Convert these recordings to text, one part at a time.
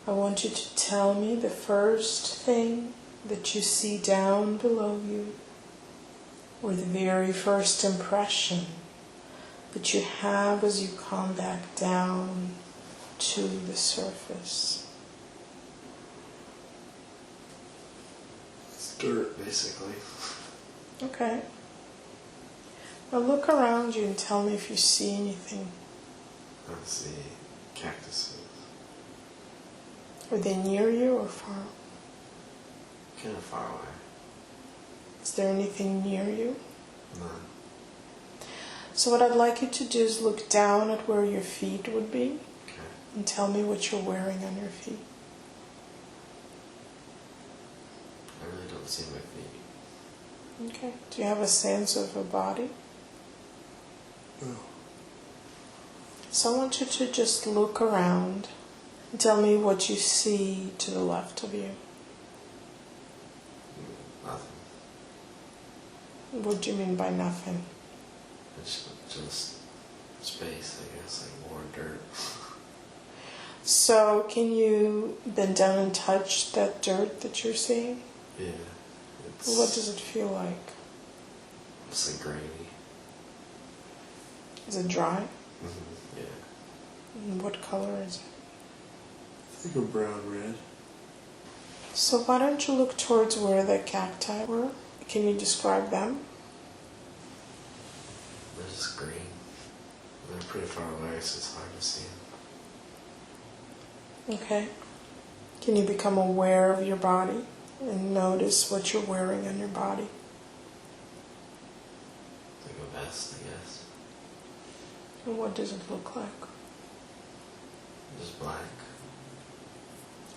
I want you to tell me the first thing that you see down below you, or the very first impression that you have as you come back down to the surface. It's dirt, basically. Okay. Now look around you and tell me if you see anything. I see cactuses. Are they near you or far? Kind of far away. Is there anything near you? None. So what I'd like you to do is look down at where your feet would be. Okay. And tell me what you're wearing on your feet. I really don't see my feet. Okay. Do you have a sense of a body? No. So I want you to just look around and tell me what you see to the left of you. Nothing. What do you mean by nothing? It's just space, I guess, like more dirt. So can you bend down and touch that dirt that you're seeing? Yeah. What does it feel like? It's like grainy. Is it dry? Mm-hmm. Yeah. And what color is it? I think a brown red. So why don't you look towards where the cacti were? Can you describe them? They're just green. They're pretty far away, so it's hard to see them. Okay. Can you become aware of your body and notice what you're wearing on your body? Like a vest, I guess. And what does it look like? Just black.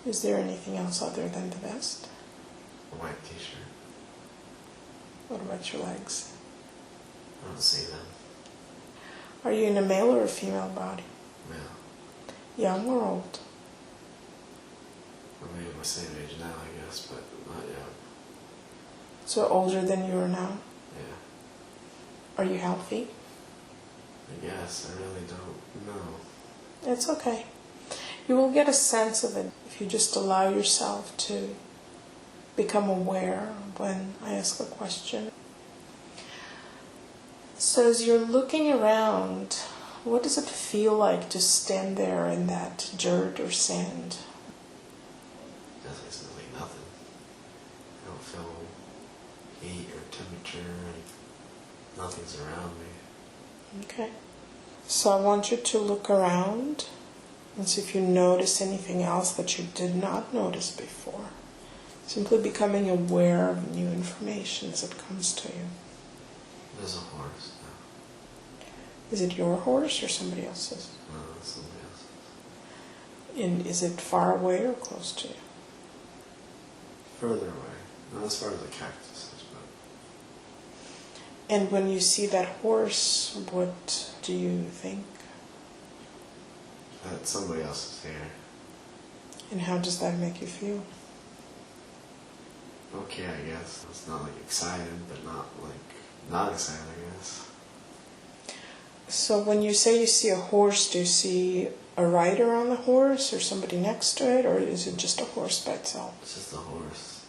Is there anything else other than the vest? A white t-shirt. What about your legs? I don't see them. Are you in a male or a female body? Male. Young or old? Or maybe my same age now, I guess, but not yet. So older than you are now? Yeah. Are you healthy? I guess. I really don't know. It's okay. You will get a sense of it if you just allow yourself to become aware when I ask a question. So as you're looking around, what does it feel like to stand there in that dirt or sand? It's like nothing. I don't feel heat or temperature. Nothing's around me. Okay. So I want you to look around and see if you notice anything else that you did not notice before. Simply becoming aware of new information as it comes to you. There's a horse now. Is it your horse or somebody else's? No, it's somebody else's. And is it far away or close to you? Further away. Not as far as the cactuses, but... And when you see that horse, what do you think? That somebody else is here. And how does that make you feel? Okay, I guess. It's not like excited, but not excited, I guess. So when you say you see a horse, do you see a rider on the horse or somebody next to it, or is it just a horse by itself? It's just a horse.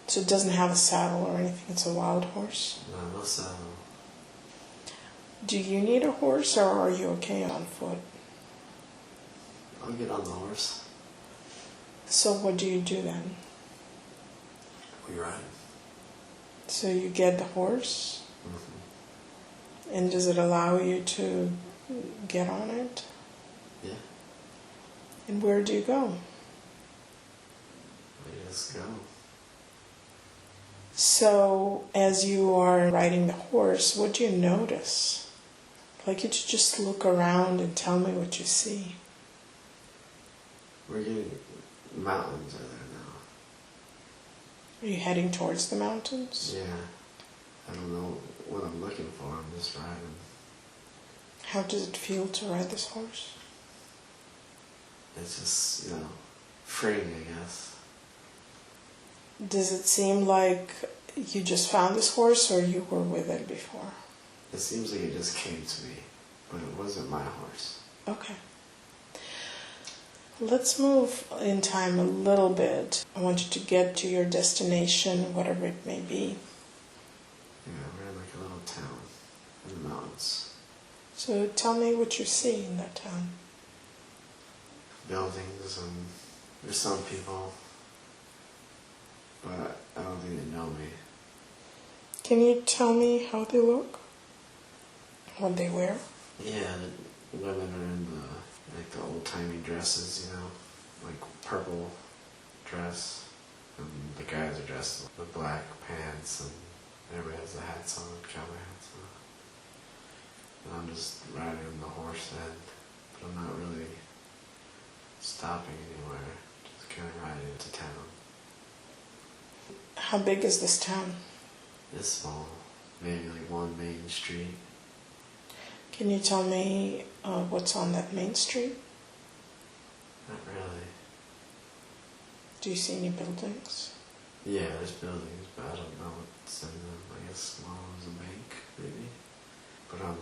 So it doesn't have a saddle or anything, it's a wild horse? No saddle. Do you need a horse or are you okay on foot? I'll get on the horse. So what do you do then? We ride. So you get the horse, Mm-hmm. and does it allow you to get on it? Yeah. And where do you go? We just go. So as you are riding the horse, what do you notice? I'd like you to just look around and tell me what you see. We're getting mountains are there now. Are you heading towards the mountains? Yeah. I don't know what I'm looking for. I'm just riding. How does it feel to ride this horse? It's just, freeing, I guess. Does it seem like you just found this horse or you were with it before? It seems like it just came to me, but it wasn't my horse. Okay. Let's move in time a little bit. I want you to get to your destination, whatever it may be. Yeah, we're in like a little town in the mountains. So tell me what you see in that town. Buildings, and there's some people, but I don't think they know me. Can you tell me how they look? What they wear? Yeah, the women are in the old-timey dresses, you know, like purple dress, and the guys are dressed with black pants, and everybody has the hats on, cowboy hats on. And I'm just riding on the horse end, but I'm not really stopping anywhere, just kind of riding into town. How big is this town? It's small, maybe like one main street. Can you tell me what's on that main street? Not really. Do you see any buildings? Yeah, there's buildings, but I don't know what's in them. I guess one was a bank, maybe. But I'm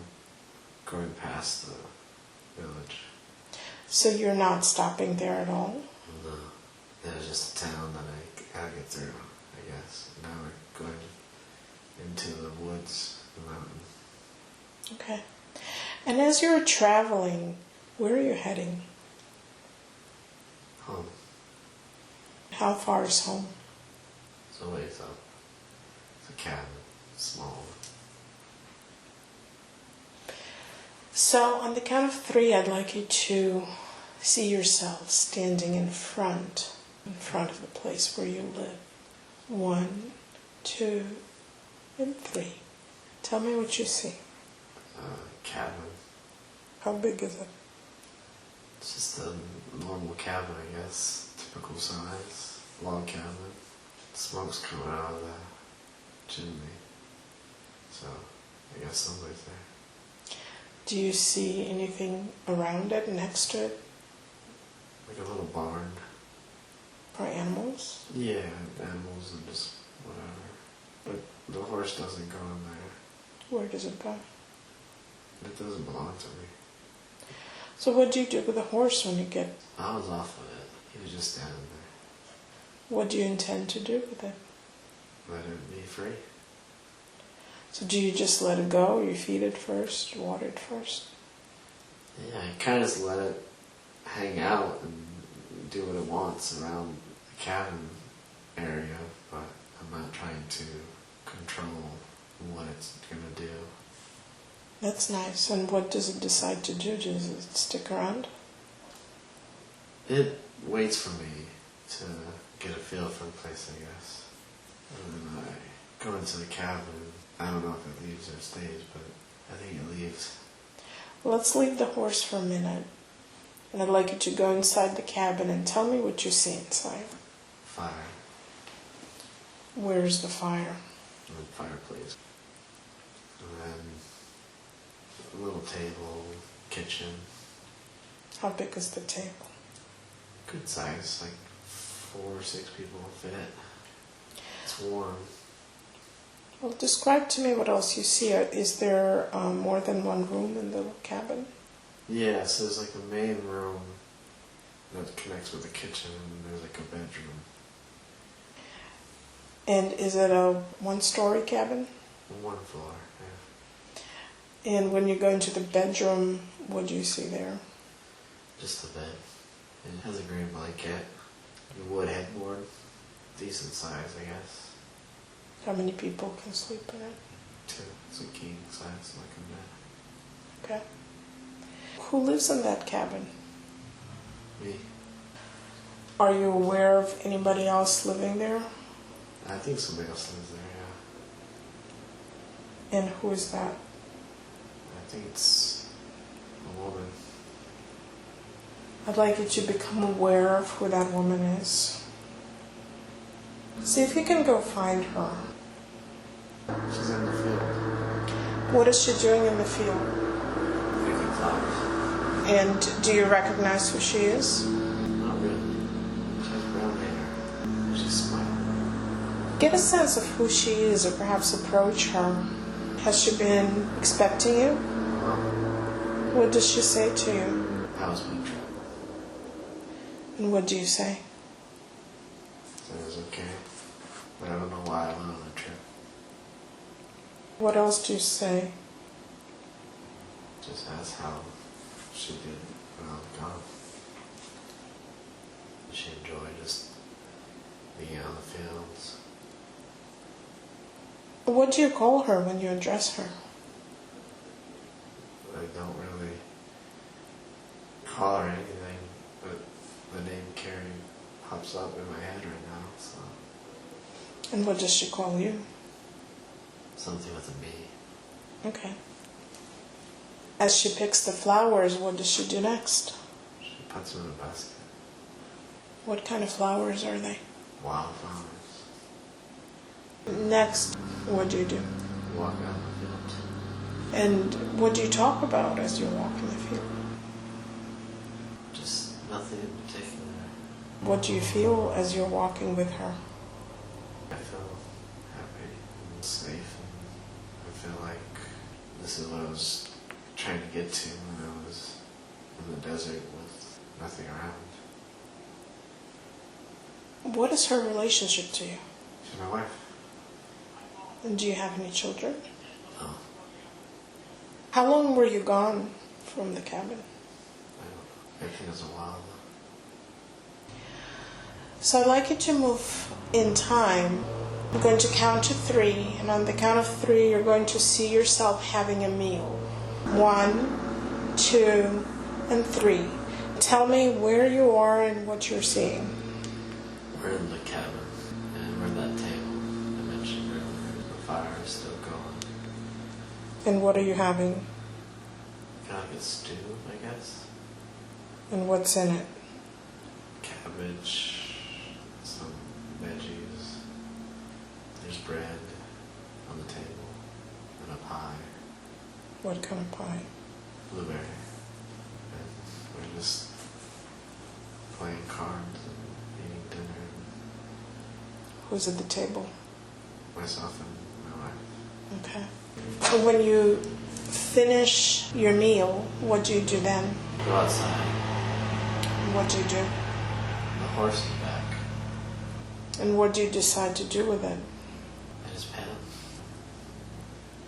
going past the village. So you're not stopping there at all? No. There's just a town that I gotta get through, I guess. Now we're going into the woods, the mountain. Okay. And as you're traveling, where are you heading? Home. How far is home? It's a ways up. It's a cabin. Small. So on the count of 3, I'd like you to see yourself standing in front of the place where you live. 1, 2, and 3. Tell me what you see. Cabin. How big is it? It's just a normal cabin, I guess. Typical size. Log cabin. Smoke's coming out of the chimney. So, I guess somebody's there. Do you see anything around it, next to it? Like a little barn. For animals? Yeah, animals and just whatever. But the horse doesn't go in there. Where does it go? It doesn't belong to me. So what do you do with the horse when you get... I was off of it. He was just standing there. What do you intend to do with it? Let it be free. So do you just let it go? You feed it first, water it first? Yeah, I kind of just let it hang out and do what it wants around the cabin area, but I'm not trying to control what it's going to do. That's nice. And what does it decide to do? Does it stick around? It waits for me to get a feel for the place, I guess. And then I go into the cabin. I don't know if it leaves or stays, but I think it leaves. Let's leave the horse for a minute. And I'd like you to go inside the cabin and tell me what you see inside. Fire. Where's the fire? And the fireplace. And then a little table, kitchen. How big is the table? Good size, like 4 or 6 people fit. It's warm. Well, describe to me what else you see. Is there more than one room in the cabin? Yeah, so there's like a main room that connects with the kitchen, and there's like a bedroom. And is it a 1-story cabin? 1 floor, yeah. And when you go into the bedroom, what do you see there? Just a bed. And it has a green blanket, a wood headboard, decent size, I guess. How many people can sleep in it? 2. It's a king size, like a bed. Okay. Who lives in that cabin? Me. Are you aware of anybody else living there? I think somebody else lives there, yeah. And who is that? I think it's a woman. I'd like you to become aware of who that woman is. See if you can go find her. She's in the field. What is she doing in the field? Picking flowers. And do you recognize who she is? Not really. She has brown hair. She's smiling. Get a sense of who she is, or perhaps approach her. Has she been expecting you? What does she say to you? How's my trip? And what do you say? So it was okay. But I don't know why I went on the trip. What else do you say? Just asked how she did when I was gone. She enjoyed just being out in the fields. What do you call her when you address her? I don't really call her anything, but the name Carrie pops up in my head right now, so. And what does she call you? Something with a B. Okay. As she picks the flowers, what does she do next? She puts them in a basket. What kind of flowers are they? Wildflowers. Next, what do you do? Walk out in the field. And what do you talk about as you're walking the field? Just nothing in particular. What do you feel as you're walking with her? I feel happy and safe, and I feel like this is what I was trying to get to when I was in the desert with nothing around. What is her relationship to you? She's my wife. And do you have any children? No. How long were you gone from the cabin? I think it was a while. So I'd like you to move in time. I'm going to count to 3, and on the count of 3, you're going to see yourself having a meal. 1, 2, and 3. Tell me where you are and what you're seeing. We're in the cabin, and we're at that table I mentioned earlier. The fire is still going. And what are you having? Kind of like a stew, I guess. And what's in it? Cabbage, some veggies. There's bread on the table, and a pie. What kind of pie? Blueberry. And we're just playing cards and eating dinner. Who's at the table? Myself and my wife. Okay. So when you finish your meal, what do you do then? Go outside. What do you do? The horse is back. And what do you decide to do with it? I just pet him.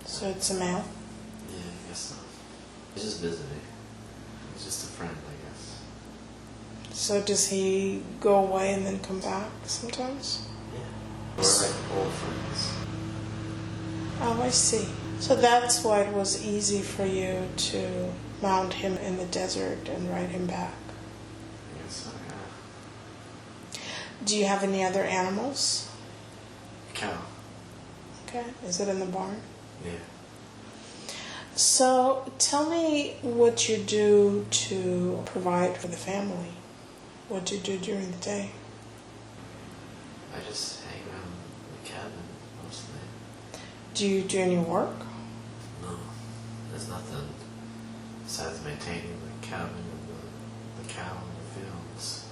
So it's a male? Yeah, I guess so. He's just visiting. He's just a friend, I guess. So does he go away and then come back sometimes? Yeah. We're like old friends. Oh, I see. So that's why it was easy for you to mount him in the desert and ride him back. I guess so, yeah. Do you have any other animals? A cow. Okay. Is it in the barn? Yeah. So tell me what you do to provide for the family. What do you do during the day? I just hang around the cabin mostly. Do you do any work? No. There's nothing besides maintaining the cabin and the cow in the fields.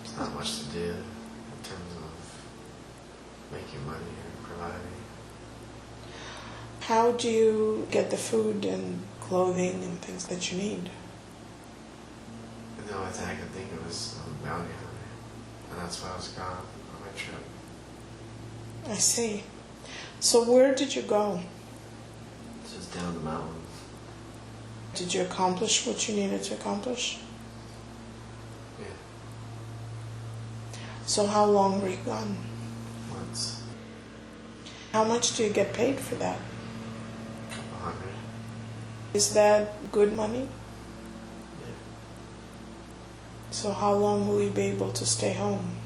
There's not much to do in terms of making money or providing. How do you get the food and clothing and things that you need? And the only thing I could think of was a bounty hunter. And that's why I was gone on my trip. I see. So where did you go? Just down the mountain. Did you accomplish what you needed to accomplish? Yeah. So how long were you gone? Once. How much do you get paid for that? $200. Is that good money? Yeah. So how long will you be able to stay home?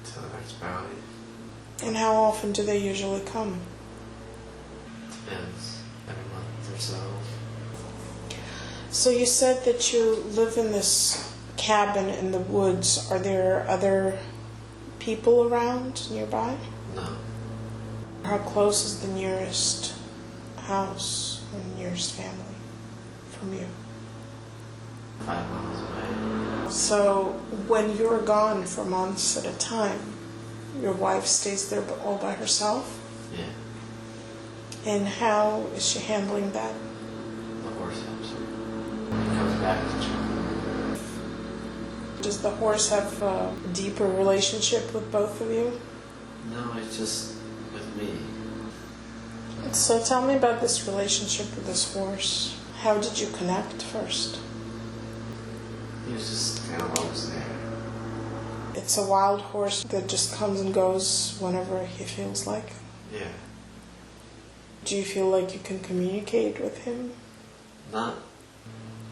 Till the next bounty. And how often do they usually come? Depends. Every month or so. So you said that you live in this cabin in the woods. Are there other people around nearby? No. How close is the nearest house or the nearest family from you? 5 miles away. So when you're gone for months at a time, your wife stays there all by herself? Yeah. And how is she handling that? The horse helps her. He comes back to check. Does the horse have a deeper relationship with both of you? No, it's just with me. So tell me about this relationship with this horse. How did you connect first? He was just kind of always there. It's a wild horse that just comes and goes whenever he feels like. Yeah. Do you feel like you can communicate with him? Not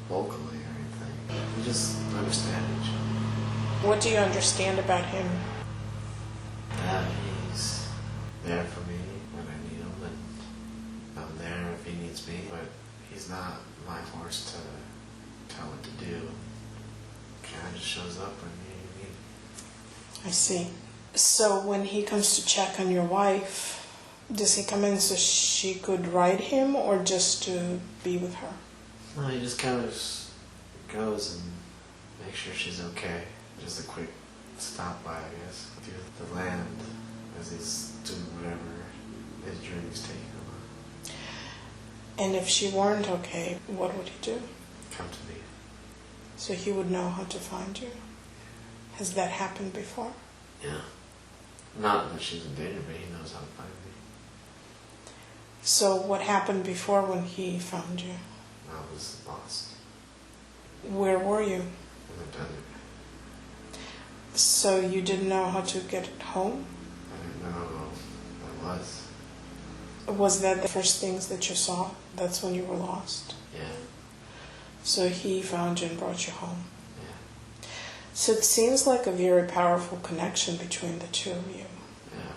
vocally or anything. We just understand each other. What do you understand about him? That he's there for me when I need him, and I'm there if he needs me, but he's not my horse to tell what to do. Kind of just shows up when you need him. I see. So when he comes to check on your wife, does he come in so she could ride him or just to be with her? No, he just kind of goes and makes sure she's okay. Just a quick stop by, I guess, through the land as he's doing whatever his journey's taking him on. And if she weren't okay, what would he do? Come to me. So he would know how to find you? Has that happened before? Yeah. Not that she's in danger, but he knows how to find me. So what happened before when he found you? I was lost Where were you? in the desert. So you didn't know how to get home? I didn't know what it was. Was that the first things that you saw? That's when you were lost? Yeah. So he found you and brought you home. Yeah. So it seems like a very powerful connection between the two of you. Yeah.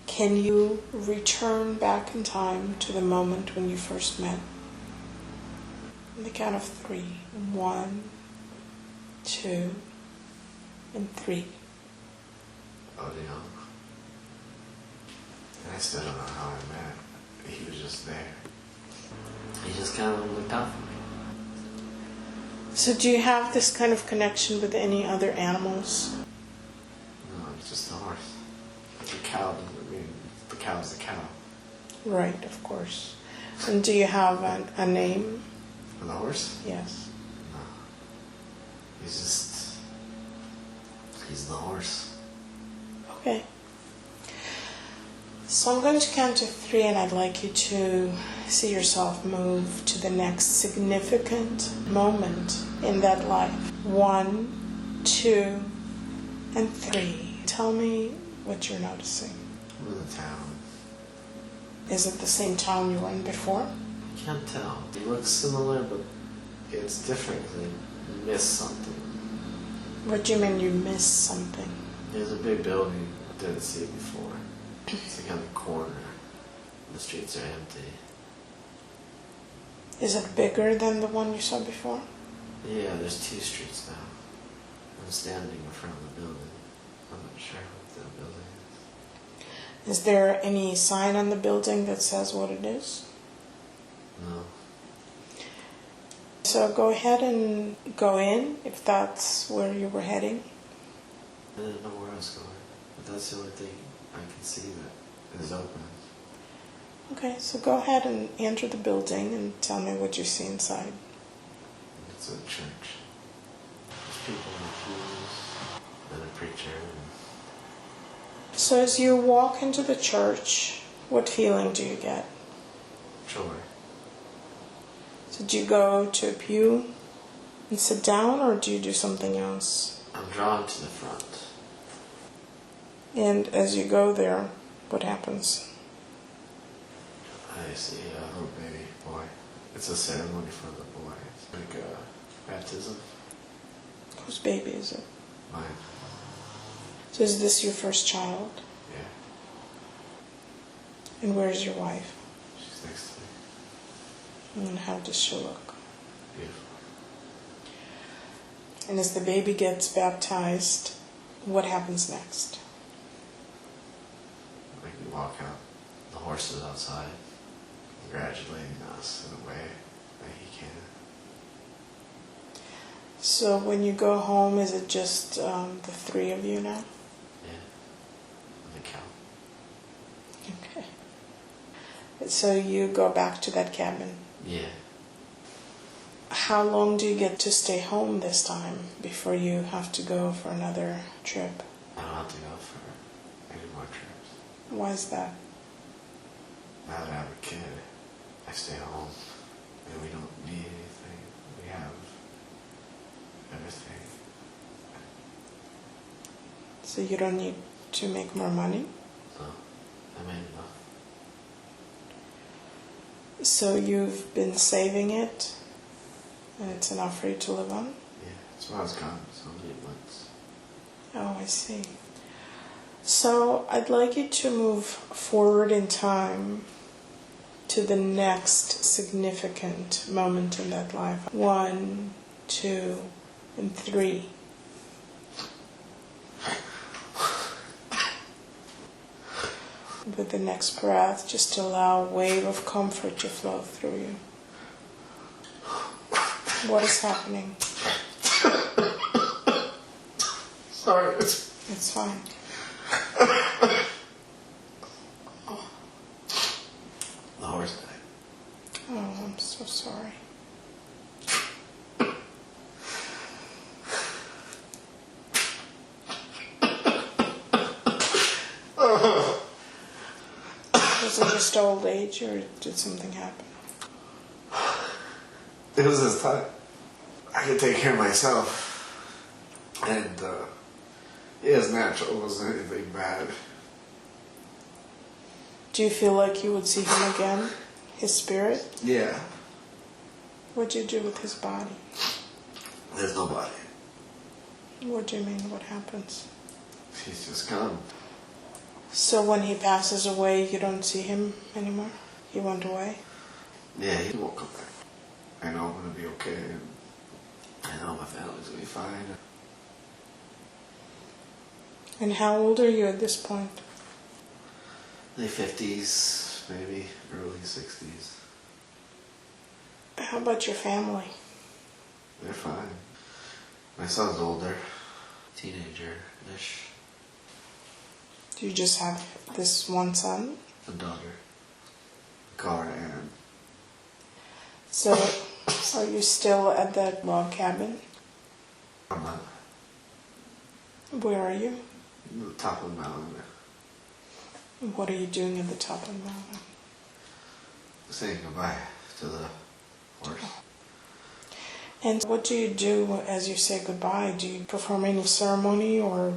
Can you return back in time to the moment when you first met? On the count of 3. 1, 2, and 3. I was young. And I still don't know how I met. He was just there. He just kind of looked out for me. So do you have this kind of connection with any other animals? No, it's just a horse. The cow doesn't mean the cow's the cow. Right, of course. And do you have a name? For the horse? Yes. No. He's the horse. Okay. So I'm going to count to 3 and I'd like you to see yourself move to the next significant moment in that life. 1, 2, and 3. Tell me what you're noticing. I'm in the town. Is it the same town you were in before? Can't tell. It looks similar, but it's different because I missed something. What do you mean you missed something? There's a big building. I didn't see it before. It's like on the corner. The streets are empty. Is it bigger than the one you saw before? Yeah, there's 2 streets now. I'm standing in front of the building. I'm not sure what the building is. Is there any sign on the building that says what it is? No. So go ahead and go in if that's where you were heading. I didn't know where I was going. But that's the only thing I can see that is open. Okay, so go ahead and enter the building and tell me what you see inside. It's a church. There's people in the pews and a preacher. So as you walk into the church, what feeling do you get? Joy. So do you go to a pew and sit down, or do you do something else? I'm drawn to the front. And as you go there, what happens? I see a little baby boy. It's a ceremony for the boy. It's like a baptism. Whose baby is it? Mine. So is this your first child? Yeah. And where's your wife? She's next to me. And how does she look? Beautiful. And as the baby gets baptized, what happens next? Like we walk out. The horse is outside, congratulating us in a way that he can. So when you go home, is it just the 3 of you now? Yeah. And the cow. Okay. So you go back to that cabin. Yeah. How long do you get to stay home this time before you have to go for another trip? I don't have to go for any more trips. Why is that? Now that I have a kid, I stay home and we don't need anything. We have everything. So you don't need to make more money? So I made enough. So you've been saving it and it's enough for you to live on? Yeah, that's why I was gone so many months. Oh, I see. So I'd like you to move forward in time to the next significant moment in that life. 1, 2, and 3. With the next breath, just allow a wave of comfort to flow through you. What is happening? Sorry. It's fine. The horse died. Oh, I'm so sorry. Was it just old age or did something happen? It was his time. I could take care of myself. And it was natural. It wasn't anything bad. Do you feel like you would see him again? His spirit? Yeah. What do you do with his body? There's no body. What do you mean? What happens? He's just gone. So when he passes away, you don't see him anymore? He went away? Yeah, he won't come back. I know I'm going to be okay. And I know my family's going to be fine. And how old are you at this point? Late 50s, maybe early 60s. How about your family? They're fine. My son's older. Teenager-ish. Do you just have this one son? A daughter. Call her Anne. So, are you still at that log cabin? I'm not. Where are you? At the top of the mountain. What are you doing at the top of the mountain? Saying goodbye to the horse. And what do you do as you say goodbye? Do you perform any ceremony or?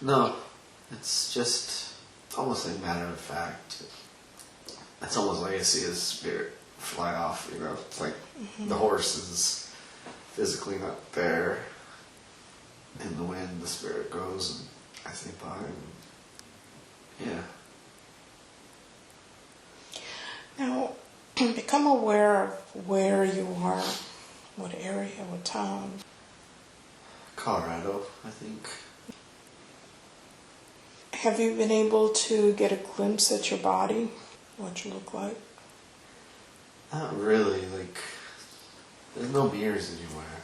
No, it's just almost like matter of fact. It's almost like I see his spirit fly off, you know. It's like the horse is physically not there. In the wind, the spirit goes, and I say bye. And yeah. Now, become aware of where you are, what area, what town. Colorado, I think. Have you been able to get a glimpse at your body, what you look like? Not really, like, there's no mirrors anywhere.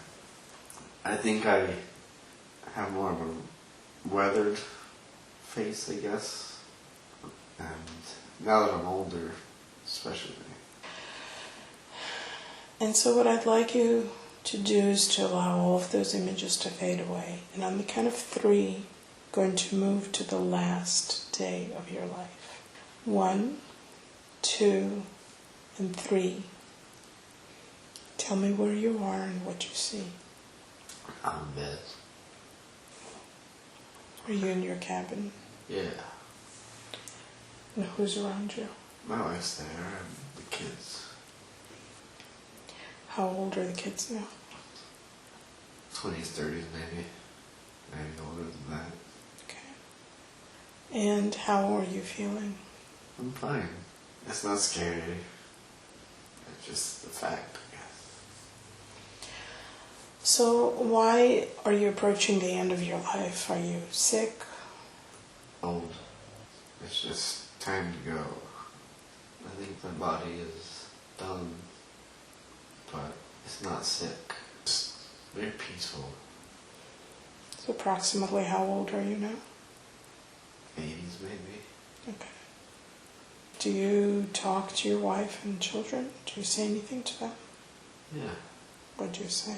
I think I have more of a weathered face, I guess. And now that I'm older, especially. And so what I'd like you to do is to allow all of those images to fade away. And on the count of 3, going to move to the last day of your life. 1, 2, and 3. Tell me where you are and what you see. I'm in bed. Are you in your cabin? Yeah. And who's around you? My wife's there and the kids. How old are the kids now? 20s, 30s maybe. Maybe older than that. Okay. And how are you feeling? I'm fine. It's not scary. It's just the fact, I guess. So why are you approaching the end of your life? Are you sick? Old. It's just time to go. I think my body is done, but it's not sick. It's very peaceful. So approximately how old are you now? 80s maybe. Okay. Do you talk to your wife and children? Do you say anything to them? Yeah. What'd you say?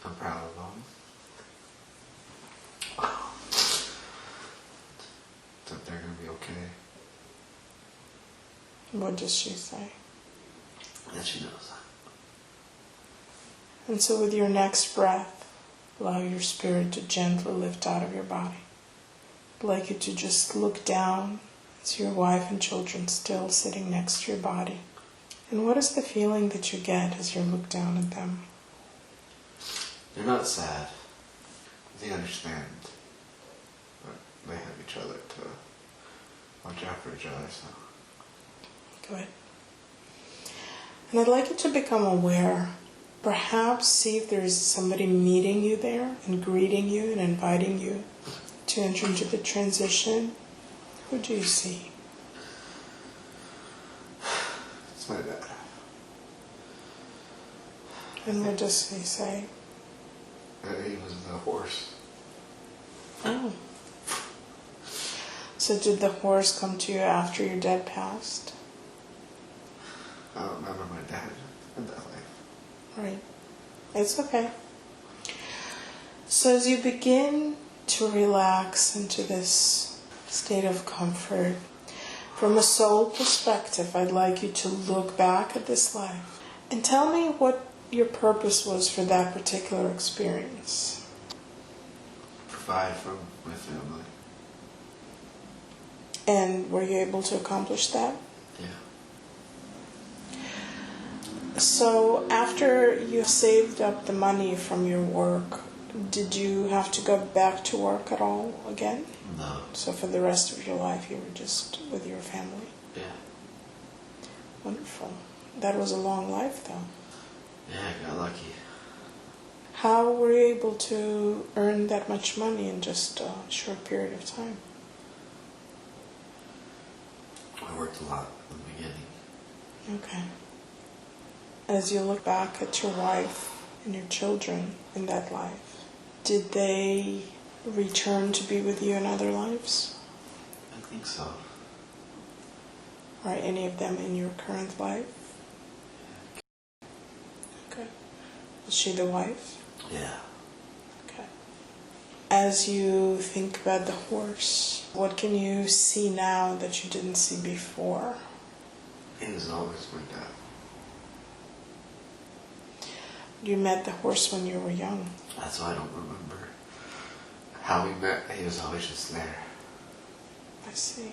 I'm proud of them. That they're going to be okay. What does she say? That she knows that. And so with your next breath, allow your spirit to gently lift out of your body. I'd like you to just look down. It's your wife and children still sitting next to your body. And what is the feeling that you get as you look down at them? They're not sad. They understand. But they have each other to watch out for each other, so. Good. And I'd like you to become aware. Perhaps see if there is somebody meeting you there and greeting you and inviting you to enter into the transition. Who do you see? It's my dad. And what does he say? He was the horse. Oh. So did the horse come to you after your dad passed? I don't remember my dad in that life. Right. It's okay. So as you begin to relax into this state of comfort, from a soul perspective, I'd like you to look back at this life and tell me what your purpose was for that particular experience. Provide for my family. And were you able to accomplish that? Yeah. So after you saved up the money from your work, did you have to go back to work at all again? No. So for the rest of your life you were just with your family? Yeah. Wonderful. That was a long life though. Yeah, I got lucky. How were you able to earn that much money in just a short period of time? I worked a lot in the beginning. Okay. As you look back at your wife and your children in that life, did they return to be with you in other lives? I think so. Are any of them in your current life? Okay. Is she the wife? Yeah. Okay. As you think about the horse, what can you see now that you didn't see before? He was always my dad. You met the horse when you were young. That's why I don't remember how we met. He was always just there. I see.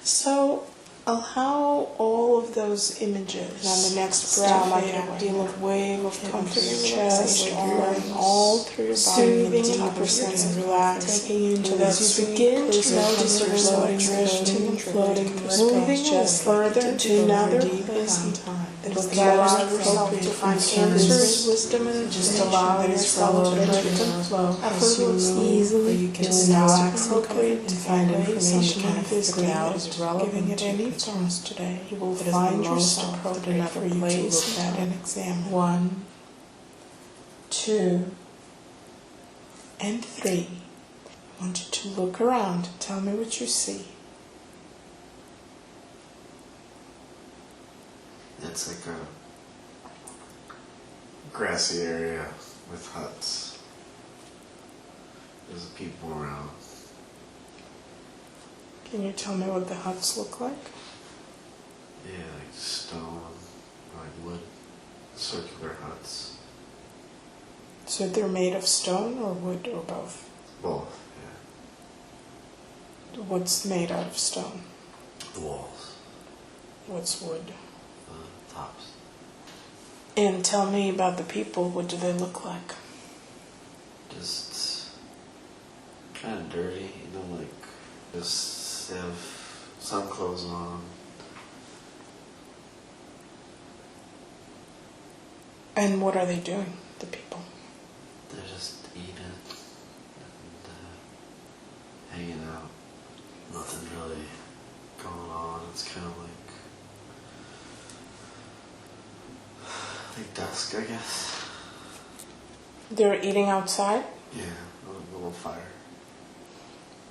So allow all of those images on the next breath, like a deal of wave of comfort in your chest, flowing all through your body in a deeper sense of relax, taking you into that as you begin to notice yourself drifting and floating through space, just further to another place in time. That will allow yourself to find answers, wisdom, and just allow yourself to drift and flow effortlessly, easily, to relax appropriate to find information on this that is relevant, giving it any thoughts today. You will find yourself appropriate for you to look at and examine. 1, 2, and 3. I want you to look around. Tell me what you see. It's like a grassy area with huts. There's people around. Can you tell me what the huts look like? Yeah, like stone, like wood, circular huts. So they're made of stone or wood or both? Both, yeah. What's made out of stone? The walls. What's wood? The tops. And tell me about the people. What do they look like? Just kind of dirty, you know, like just they have some clothes on. And what are they doing, the people? They're just eating and hanging out. Nothing really going on. It's kind of like dusk, I guess. They're eating outside? Yeah, a little fire.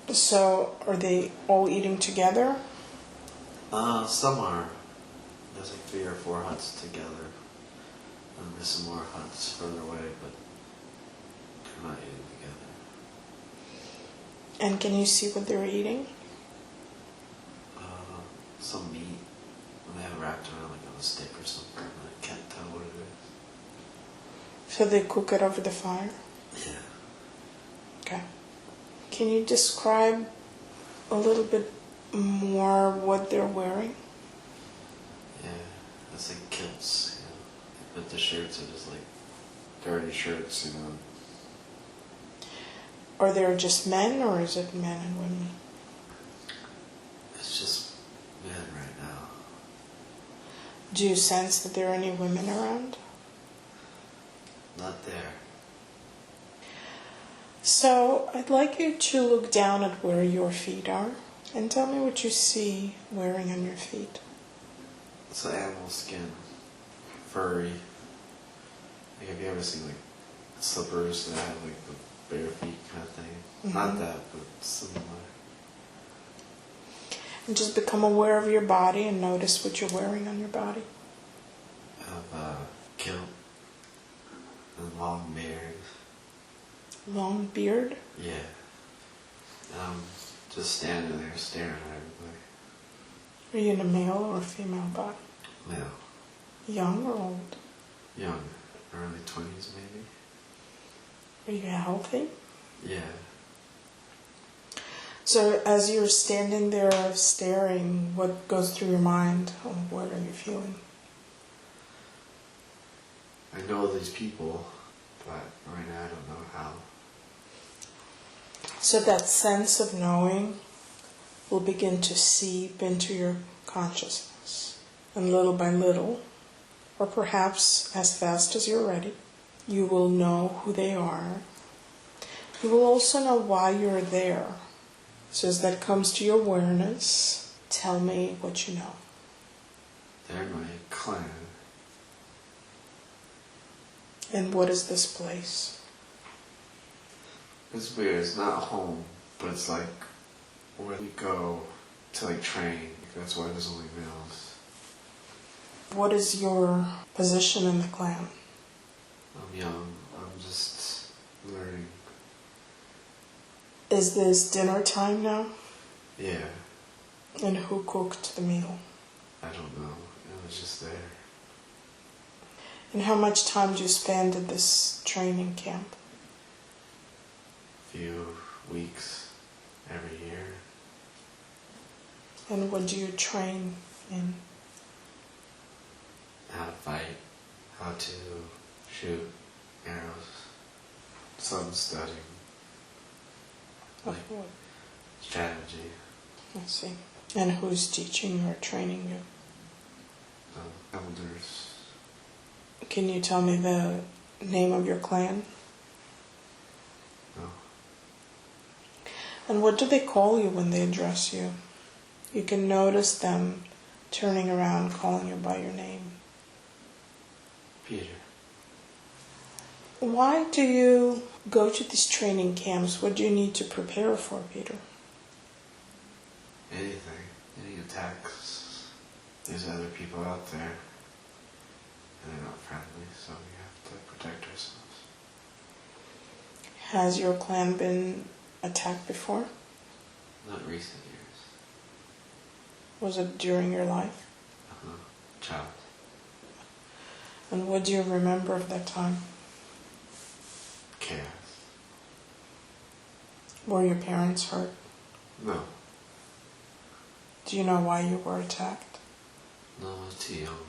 So are they all eating together? Some are. There's like 3 or 4 huts together. And there's some more huts further away, but they're not eating together. And can you see what they're eating? Some meat. And they have it wrapped around like on a stick or something. I can't tell what it is. So they cook it over the fire? Yeah. Okay. Can you describe a little bit more what they're wearing? Yeah, it's like kilts, you know. But the shirts are just like dirty shirts, you know. Are there just men, or is it men and women? It's just men right now. Do you sense that there are any women around? Not there. So I'd like you to look down at where your feet are and tell me what you see wearing on your feet. It's an animal skin. Furry. Like, have you ever seen like slippers that have like the bare feet kind of thing? Mm-hmm. Not that, but similar. And just become aware of your body and notice what you're wearing on your body. I have a kilt and a long beard. Long beard? Yeah. And I'm just standing there staring at everybody. Are you in a male or a female body? Male. Young or old? Young. Early 20s maybe. Are you healthy? Yeah. So as you're standing there staring, what goes through your mind? Or what are you feeling? I know these people, but right now I don't know how. So that sense of knowing will begin to seep into your consciousness. And little by little, or perhaps as fast as you're ready, you will know who they are. You will also know why you're there. So as that comes to your awareness, tell me what you know. They're my clan. And what is this place? It's weird, it's not home, but it's like where we go to like train. That's why there's only males. What is your position in the clan? I'm young, I'm just learning. Is this dinner time now? Yeah, And who cooked the meal? I don't know, it was just there. And how much time do you spend at this training camp? Few weeks every year. And what do you train in? How to fight, how to shoot arrows, some studying, like What? strategy, I see. And who's teaching or training you? elders. Can you tell me the name of your clan? No. And what do they call you when they address you? You can notice them turning around, calling you by your name. Peter. Why do you go to these training camps? What do you need to prepare for, Peter? Anything. Any attacks. There's other people out there. And they're not friendly, so we have to protect ourselves. Has your clan been attacked before? Not recent years. Was it during your life? Child. And what do you remember of that time? Chaos. Were your parents hurt? No. Do you know why you were attacked? No, I was too young.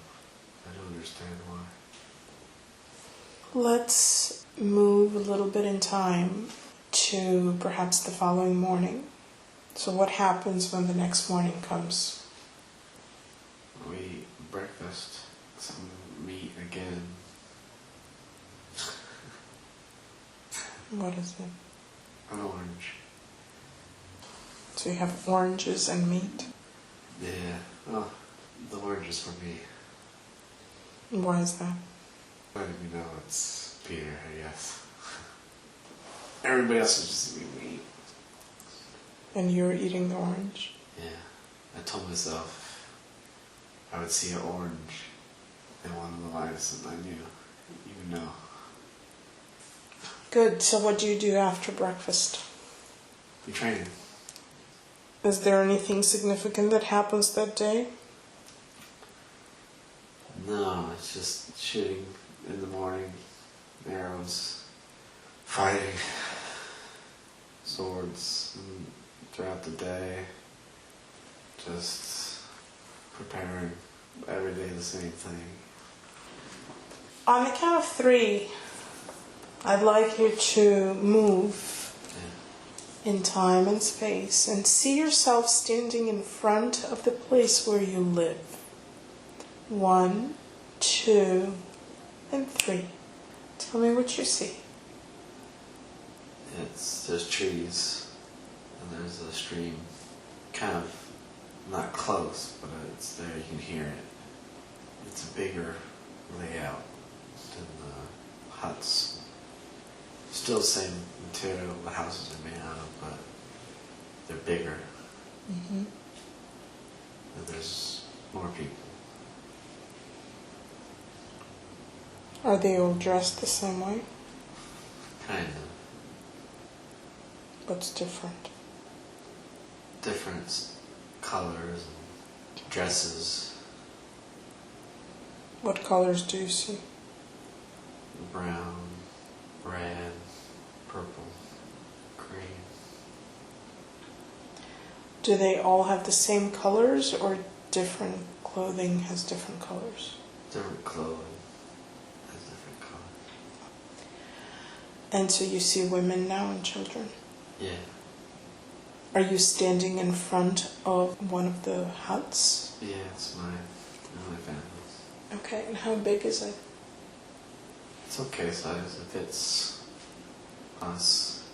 I don't understand why. Let's move a little bit in time to perhaps the following morning. So what happens when the next morning comes? We eat breakfast, some meat again. What is it? An orange. So you have oranges and meat. Yeah. Oh, the orange is for me. And why is that? Letting me know it's Peter, I guess. Everybody else is just eating meat. And you're eating the orange? Yeah. I told myself I would see an orange in one of the lives, and I knew even know. Good. So what do you do after breakfast? You're training. Is there anything significant that happens that day? No, it's just shooting in the morning, arrows, fighting, swords, and throughout the day, just preparing every day the same thing. On the count of 3, I'd like you to move in time and space and see yourself standing in front of the place where you live. 1, 2, and 3. Tell me what you see. There's trees and there's a stream, kind of not close, but it's there, you can hear it. It's a bigger layout than the huts. Still the same material the houses are made out of, but they're bigger. Mm-hmm. And there's more people. Are they all dressed the same way? Kind of. What's different? Different colors and dresses. What colors do you see? Brown, red, purple, green. Do they all have the same colors or different clothing has different colors? Different clothing has different colors. And so you see women now and children? Yeah. Are you standing in front of one of the huts? Yeah, it's mine and my family's. Okay, and how big is it? It's okay size. It fits us.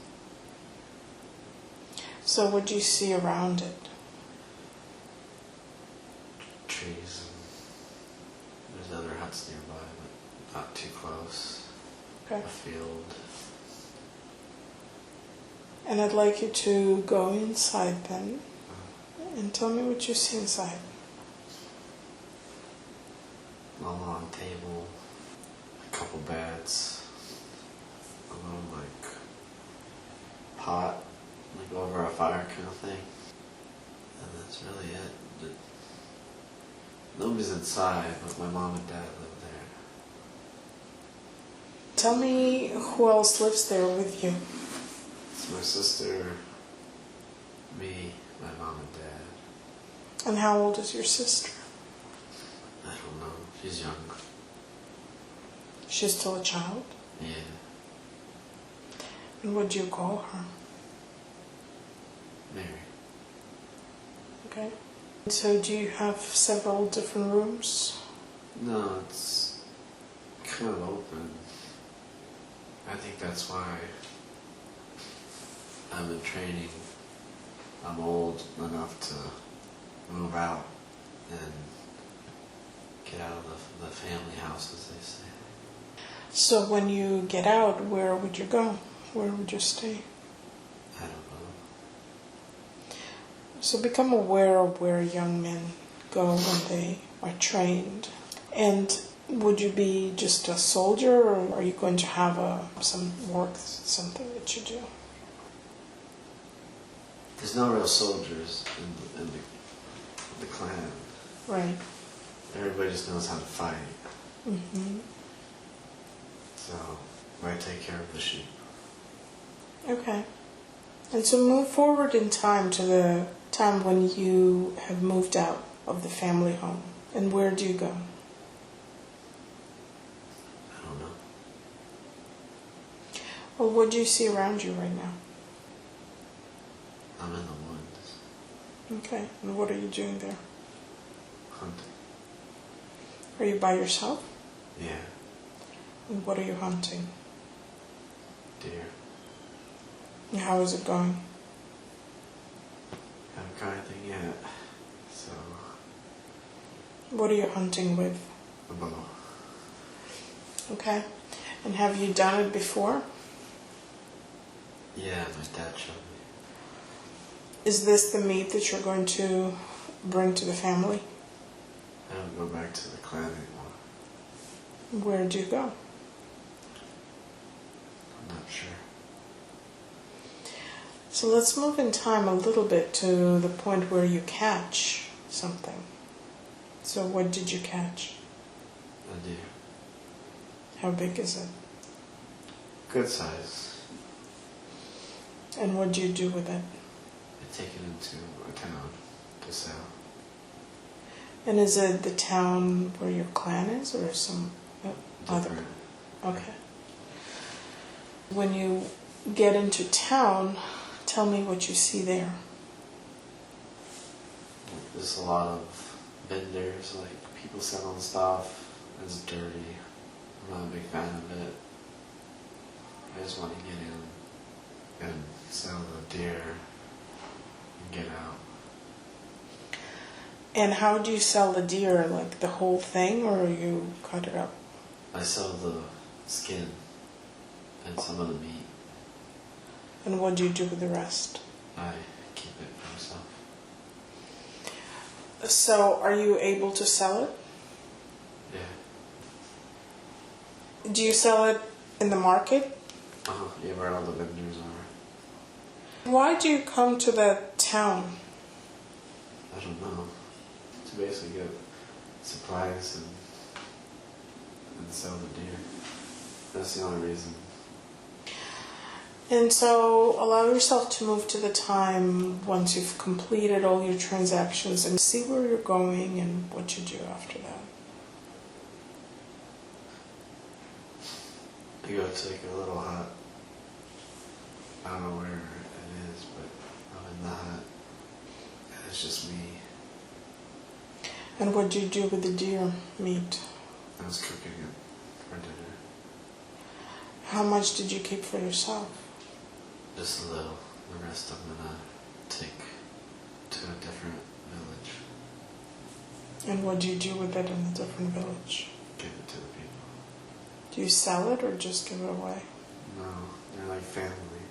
So what do you see around it? Trees and there's other huts nearby, but not too close. Okay. A field. And And I'd like you to go inside then and tell me what you see inside. a long table, a couple beds, a little like pot, like over a fire kind of thing. And that's really it. Nobody's inside, but my mom and dad live there. Tell me who else lives there with you. It's my sister, me, my mom and dad. And how old is your sister? I don't know. She's young. She's still a child? Yeah. And what do you call her? Mary. Okay. So do you have several different rooms? No, it's kind of open. I think that's why I'm in training. I'm old enough to move out and get out of the family house, as they say. So when you get out, where would you go? Where would you stay? I don't know. So become aware of where young men go when they are trained. And would you be just a soldier, or are you going to have some work, something that you do? There's no real soldiers in the clan. Right. Everybody just knows how to fight. Mm-hmm. So I take care of the sheep. Okay. And so move forward in time to the time when you have moved out of the family home. And where do you go? I don't know. Well, what do you see around you right now? I'm in the woods. Okay. And what are you doing there? Hunting. Are you by yourself? Yeah. And what are you hunting? Deer. And how is it going? Haven't got anything yet. So, What are you hunting with? a bow. Okay. And have you done it before? Yeah, my dad showed me. Is this the meat that you're going to bring to the family? I don't go back to the clan anymore. Where do you go? not sure. So let's move in time a little bit to the point where you catch something. So what did you catch? A deer. How big is it? Good size. And what do you do with it? I take it into a town to sell. And is it the town where your clan is, or some other? Different. Okay. When you get into town, tell me what you see there. There's a lot of vendors, like people selling stuff. It's dirty. I'm not a big fan of it. I just want to get in and sell the deer and get out. And how do you sell the deer? Like the whole thing, or you cut it up? I sell the skin and some of the meat. And what do you do with the rest? I keep it for myself. So are you able to sell it? Yeah. Do you sell it in the market? Yeah, where all the vendors are. Why do you come to that town? I don't know. To basically get supplies and sell the deer. That's the only reason. And so allow yourself to move to the time once you've completed all your transactions and see where you're going and what you do after that. I go to like a little hut. I don't know where it is, but I'm in the hut. And it's just me. And what do you do with the deer meat? I was cooking it for dinner. How much did you keep for yourself? Just a little. The rest I'm gonna take to a different village. And what do you do with it in a different village? Give it to the people. Do you sell it or just give it away? No, they're like family.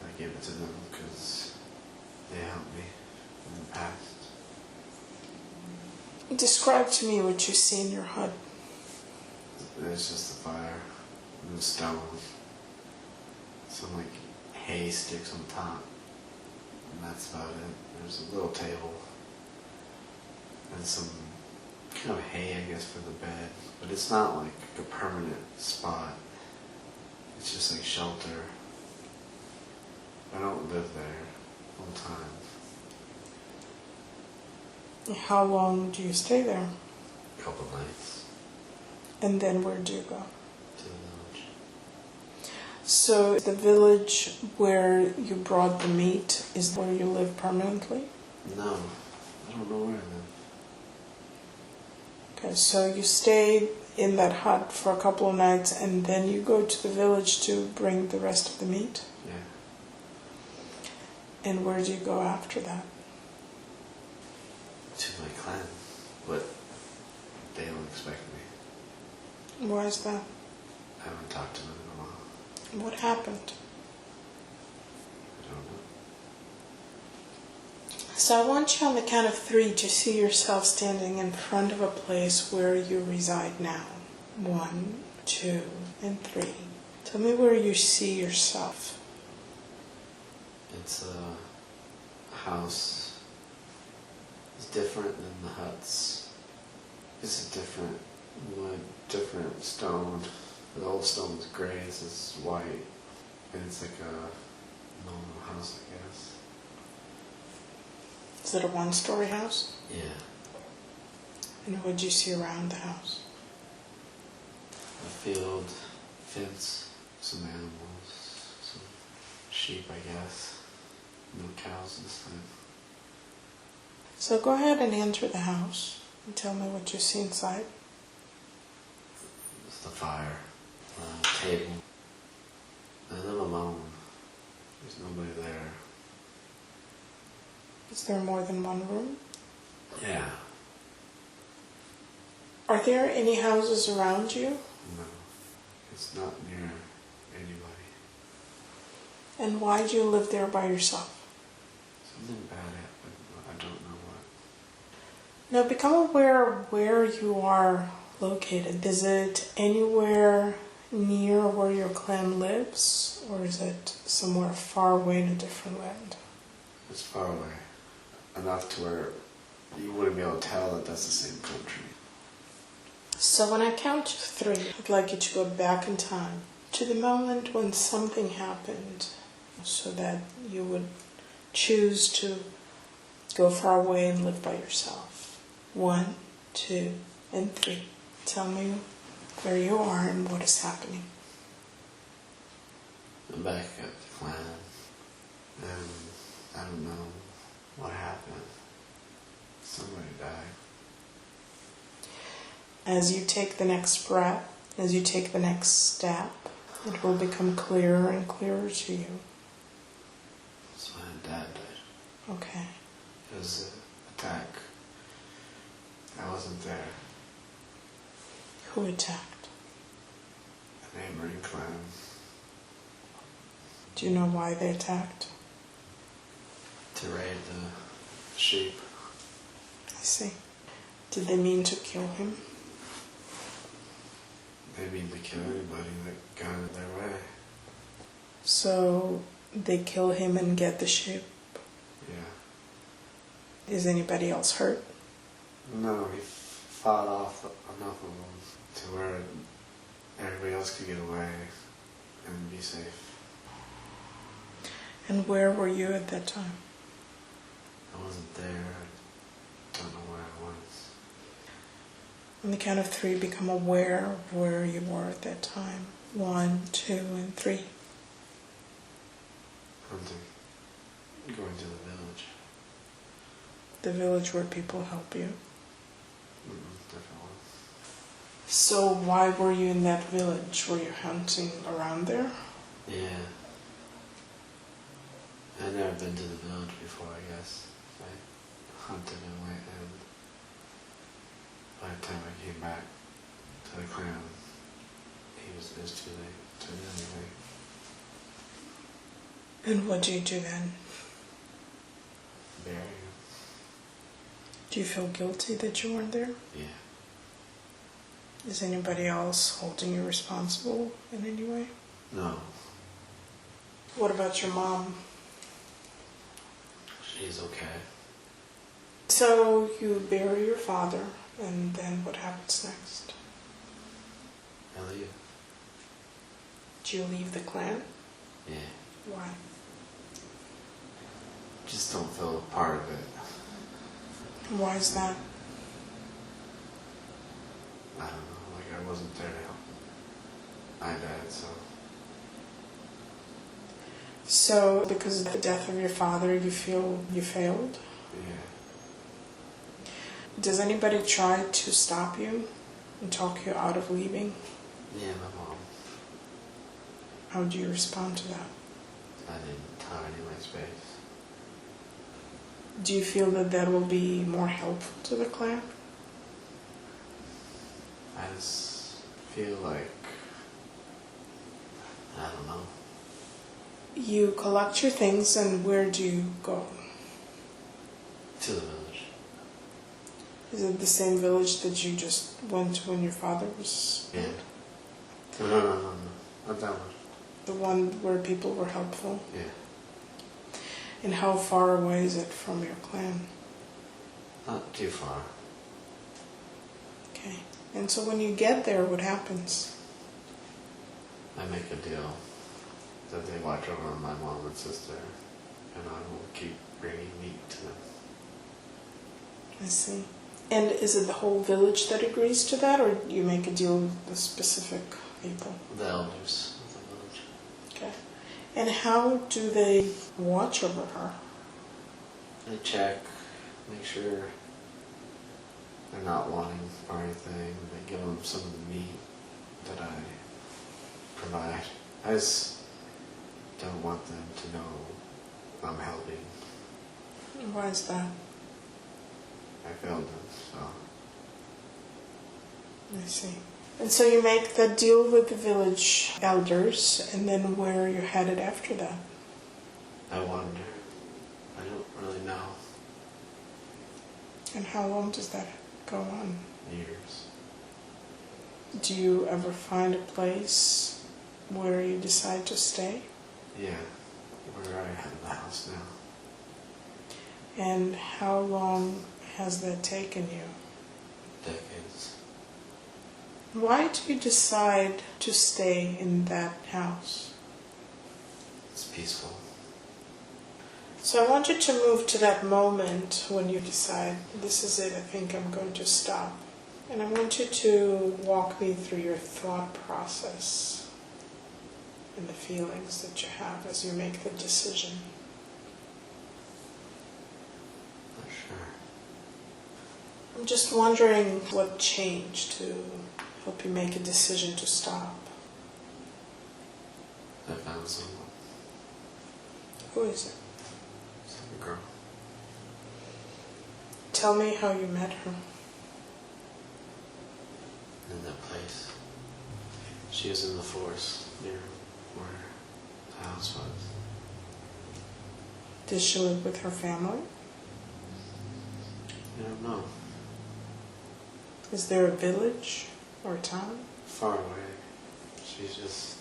I give it to them because they helped me in the past. Describe to me what you see in your hut. It's just a fire and a stone. Some like hay sticks on top. And that's about it. There's a little table. And some kind of hay, I guess, for the bed. But it's not like a permanent spot. It's just like shelter. I don't live there full time. How long do you stay there? A couple nights. And then where do you go? To the village. So the village where you brought the meat is where you live permanently? No, I don't know where I live. Okay, so you stay in that hut for a couple of nights and then you go to the village to bring the rest of the meat? Yeah. And where do you go after that? To my clan, but they don't expect me. Why is that? I haven't talked to them in a while. What happened? I don't know. So I want you on the count of 3 to see yourself standing in front of a place where you reside now. 1, 2, and 3. Tell me where you see yourself. It's a house. It's different than the huts. It's a different wood, different stone. The old stone is gray, this is white. And it's like a normal house, I guess. Is it a 1-story house? Yeah. And what do you see around the house? A field, fence, some animals, some sheep, I guess. No cows this time. So go ahead and enter the house and tell me what you see inside. It's the fire, table. I live alone. There's nobody there. Is there more than one room? Yeah. Are there any houses around you? No. It's not near anybody. And why do you live there by yourself? Something bad happened, but I don't know what. Now become aware of where you are located. Is it anywhere near where your clan lives, or is it somewhere far away in a different land? It's far away. Enough to where you wouldn't be able to tell that that's the same country. So when I count to 3, I'd like you to go back in time to the moment when something happened so that you would choose to go far away and live by yourself. 1, 2, and 3. Tell me where you are and what is happening. I'm back at the clan, and I don't know what happened. Somebody died. As you take the next breath, as you take the next step, it will become clearer and clearer to you. So my dad died. Okay. It was an attack. I wasn't there. Who attacked? A neighboring clan. Do you know why they attacked? To raid the sheep. I see. Did they mean to kill him? They mean to kill anybody that got in their way. So they kill him and get the sheep? Yeah. Is anybody else hurt? No, he fought off enough of them to where everybody else could get away and be safe. And where were you at that time? I wasn't there. I don't know where I was. On the count of 3, become aware of where you were at that time. 1, 2, and 3. Hunting. Going to the village. The village where people help you. Different one. So why were you in that village? Were you hunting around there? Yeah. I'd never been to the village before, I guess. I hunted and went, and by the time I came back to the clan, it was too late to do anything. And what do you do then? Bury him. Do you feel guilty that you weren't there? Yeah. Is anybody else holding you responsible in any way? No. What about your mom? She's okay. So you bury your father, and then what happens next? I leave. Do you leave the clan? Yeah. Why? Just don't feel a part of it. Why is that? I don't know, like I wasn't there to help my dad, so. So because of the death of your father, you feel you failed? Yeah. Does anybody try to stop you and talk you out of leaving? Yeah, my mom. How do you respond to that? I didn't have any of my space. Do you feel that that will be more helpful to the clan? I just feel like, I don't know. You collect your things, and where do you go? To the village. Is it the same village that you just went to when your father was? Yeah. No. Not that one. The one where people were helpful? Yeah. And how far away is it from your clan? Not too far. Okay. And so when you get there, what happens? I make a deal that they watch over my mom and sister, and I will keep bringing meat to them. I see. And is it the whole village that agrees to that, or you make a deal with the specific people? The elders of the village. Okay. And how do they watch over her? They check, make sure they're not wanting for anything. They give them some of the meat that I provide. I just don't want them to know I'm helping. Why is that? I failed them, so. I see. And so you make the deal with the village elders, and then where are you headed after that? I wonder. I don't really know. And how long does that go on? Years. Do you ever find a place where you decide to stay? Yeah, where I have the house now. And how long has that taken you? Decades. Why do you decide to stay in that house? It's peaceful. So I want you to move to that moment when you decide, this is it, I think I'm going to stop. And I want you to walk me through your thought process and the feelings that you have as you make the decision. Not sure. I'm just wondering what changed to help you make a decision to stop. I found someone. Who is it? Some girl. Tell me how you met her. In that place. She was in the forest near where the house was. Does she live with her family? I don't know. Is there a village or a town? Far away. She's just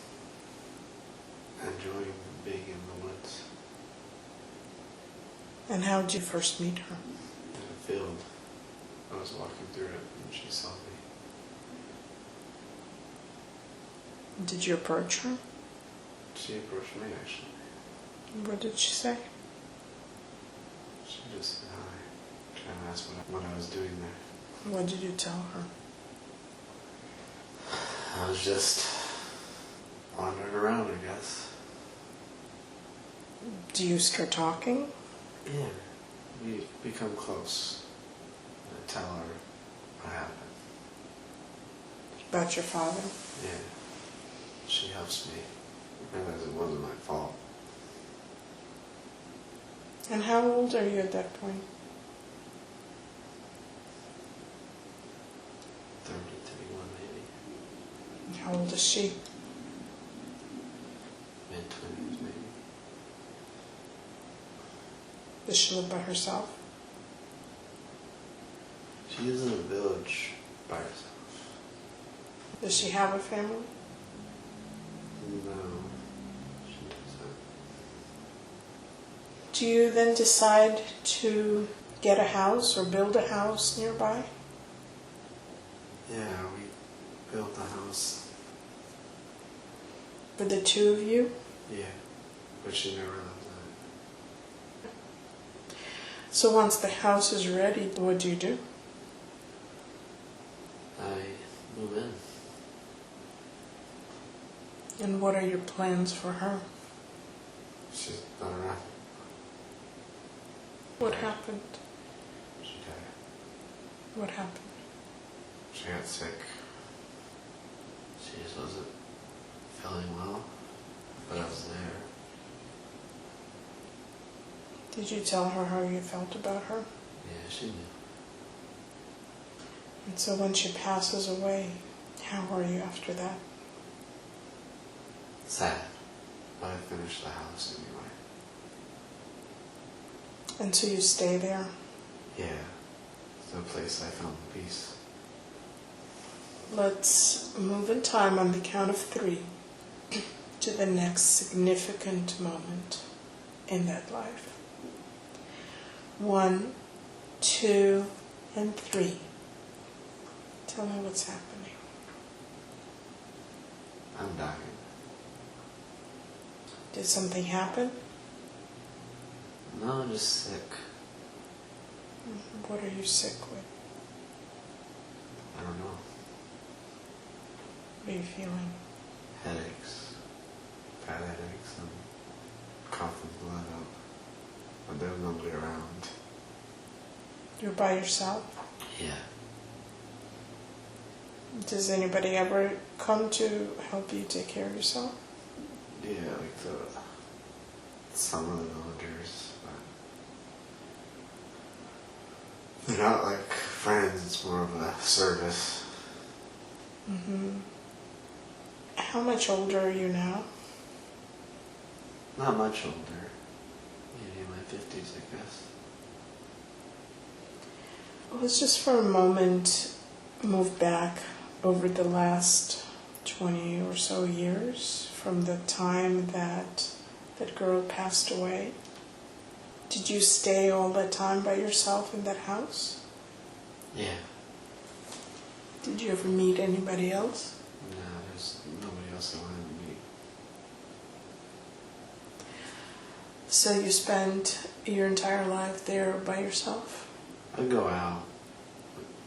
enjoying being in the woods. And how did you first meet her? In a field. I was walking through it and she saw me. Did you approach her? She approached me actually. What did she say? She just said hi. Trying to ask what I was doing there. What did you tell her? I was just wandering around, I guess. Do you start talking? Yeah. We become close. I tell her what happened. About your father? Yeah. She helps me. Realize it wasn't my fault. And how old are you at that point? 30, 31 maybe. How old is she? Mid-20s maybe. Does she live by herself? She lives in a village by herself. Does she have a family? No, she doesn't. Do you then decide to get a house or build a house nearby? Yeah, we built the house. For the two of you? Yeah, but she never lived in it. So once the house is ready, what do you do? I move in. And what are your plans for her? She's not around. What happened? She died. What happened? She got sick. She just wasn't feeling well, but I was there. Did you tell her how you felt about her? Yeah, she knew. And so when she passes away, how are you after that? Sad, but I finished the house anyway. And so you stay there? Yeah, it's the place I found the peace. Let's move in time on the count of 3 to the next significant moment in that life. 1, 2, and 3. Tell me what's happening. I'm dying. Did something happen? No, I'm just sick. What are you sick with? I don't know. What are you feeling? Headaches. Bad headaches and coughing blood out. But there's nobody around. You're by yourself? Yeah. Does anybody ever come to help you take care of yourself? Yeah, like some of the villagers, but they're not like friends, it's more of a service. Mm-hmm. How much older are you now? Not much older. Maybe in my 50s, I guess. Let's just for a moment move back over the last 20 or so years from the time that that girl passed away? Did you stay all that time by yourself in that house? Yeah. Did you ever meet anybody else? No, there's nobody else I wanted to meet. So you spent your entire life there by yourself? I'd go out.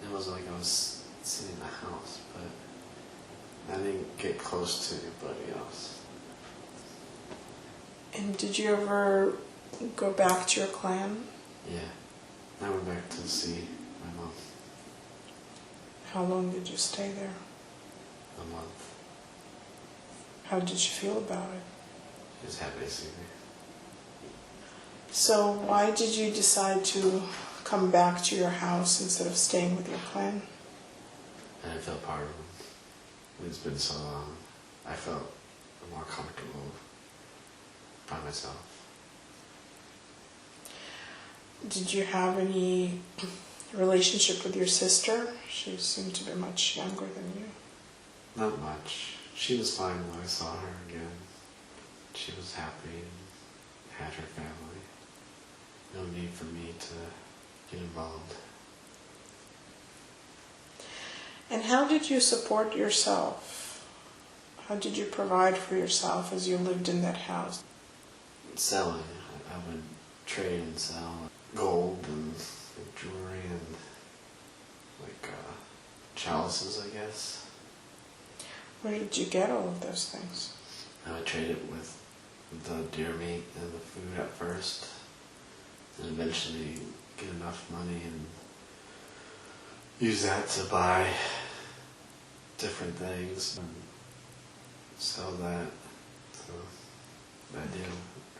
It wasn't like I was sitting in the house, but I didn't get close to anybody else. And did you ever go back to your clan? Yeah. I went back to see my mom. How long did you stay there? A month. How did you feel about it? She was happy to see me. So why did you decide to come back to your house instead of staying with your clan? And I felt part of them. It's been so long. I felt more comfortable by myself. Did you have any relationship with your sister? She seemed to be much younger than you. Not much. She was fine when I saw her again. She was happy and had her family. No need for me to get involved. And how did you support yourself? How did you provide for yourself as you lived in that house? Selling. I would trade and sell gold and jewelry and chalices, I guess. Where did you get all of those things? I would trade it with the deer meat and the food at first, and eventually get enough money and use that to buy different things and sell that. So the idea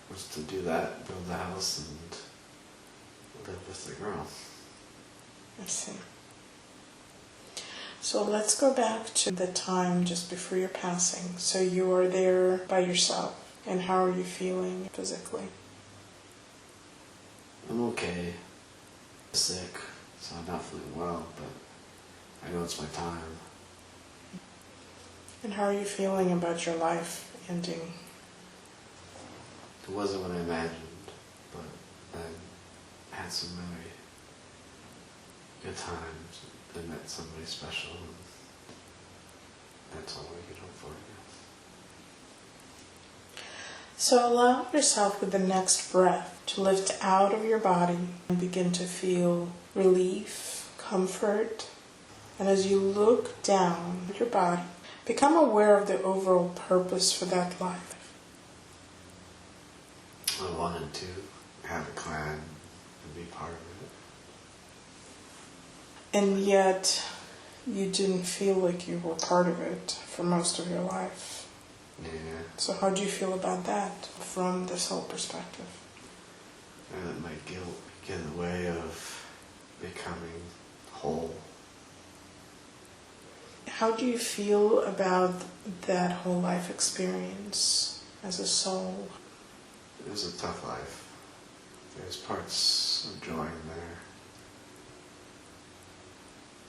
was to do that, build the house, and live with the girl. I see. So let's go back to the time just before your passing. So you are there by yourself, and how are you feeling physically? I'm okay. I'm sick, so I'm not feeling well, but I know it's my time. And how are you feeling about your life ending? It wasn't what I imagined, but I had some really good times and met somebody special, and that's all I could hope for, I guess. So allow yourself with the next breath to lift out of your body and begin to feel relief, comfort. And as you look down at your body, become aware of the overall purpose for that life. I wanted to have a clan and be part of it. And yet, you didn't feel like you were part of it for most of your life. Yeah. So how do you feel about that from the soul perspective? I let my guilt get in the way of becoming whole. How do you feel about that whole life experience as a soul? It was a tough life. There's parts of joy in there.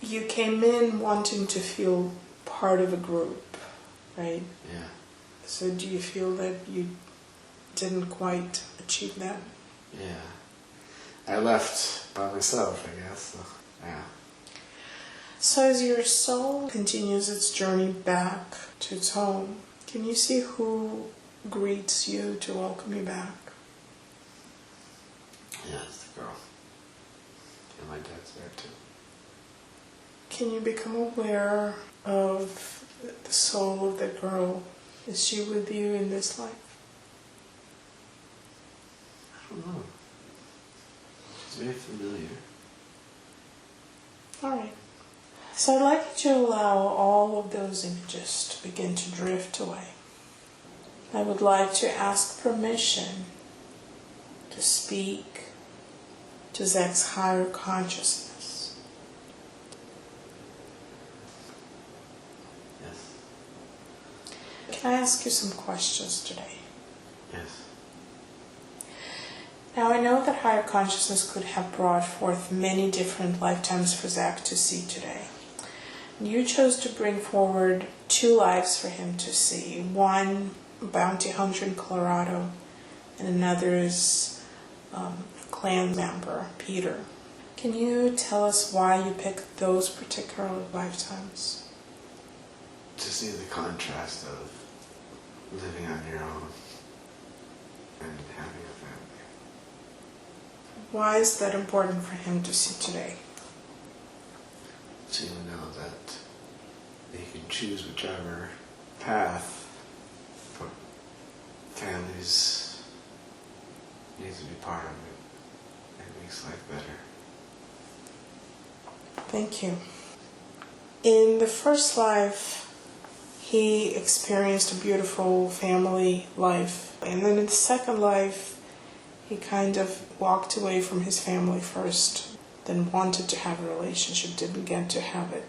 You came in wanting to feel part of a group, right? Yeah. So do you feel that you didn't quite achieve that? Yeah. I left by myself, I guess. So, yeah. So as your soul continues its journey back to its home, can you see who greets you to welcome you back? Yeah, it's the girl. And my dad's there too. Can you become aware of the soul of that girl? Is she with you in this life? I don't know. She's very familiar. All right. So I'd like you to allow all of those images to begin to drift away. I would like to ask permission to speak to Zek's higher consciousness. Yes. Can I ask you some questions today? Yes. Now I know that higher consciousness could have brought forth many different lifetimes for Zach to see today. You chose to bring forward 2 lives for him to see. One, a bounty hunter in Colorado, and another is a clan member, Peter. Can you tell us why you picked those particular lifetimes? To see the contrast of living on your own and having a family. Why is that important for him to see today? So you know that you can choose whichever path, but families need to be part of it. It makes life better. Thank you. In the first life, he experienced a beautiful family life. And then in the second life, he kind of walked away from his family first, then wanted to have a relationship, didn't get to have it.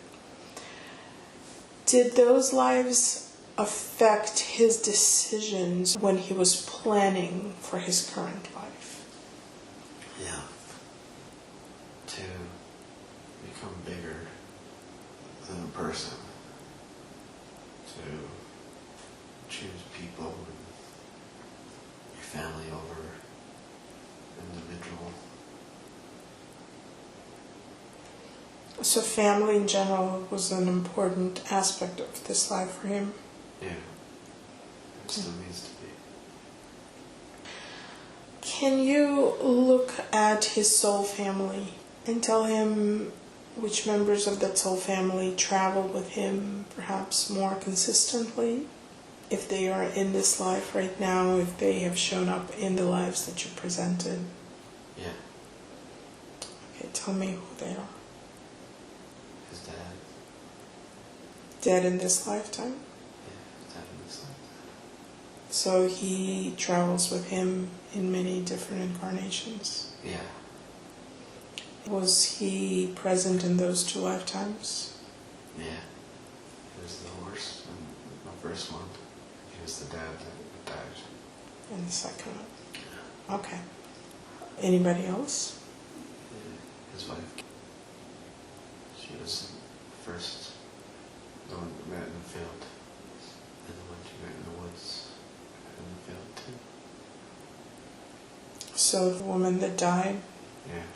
Did those lives affect his decisions when he was planning for his current life? Yeah. To become bigger than a person. To choose people and your family over individual. So family in general was an important aspect of this life for him? Yeah. It still needs to be. Can you look at his soul family and tell him which members of that soul family travel with him perhaps more consistently? If they are in this life right now, if they have shown up in the lives that you presented? Yeah. Okay, tell me who they are. His dad. Dead in this lifetime? Yeah, his dad in this lifetime. So he travels with him in many different incarnations? Yeah. Was he present in those 2 lifetimes? Yeah. He was the horse in the first one. He was the dad that died. In the second one? Yeah. Okay. Anybody else? Yeah. His wife. She was the first, the one that met in the field. And the one she met in the woods. In the field too. So the woman that died? Yeah.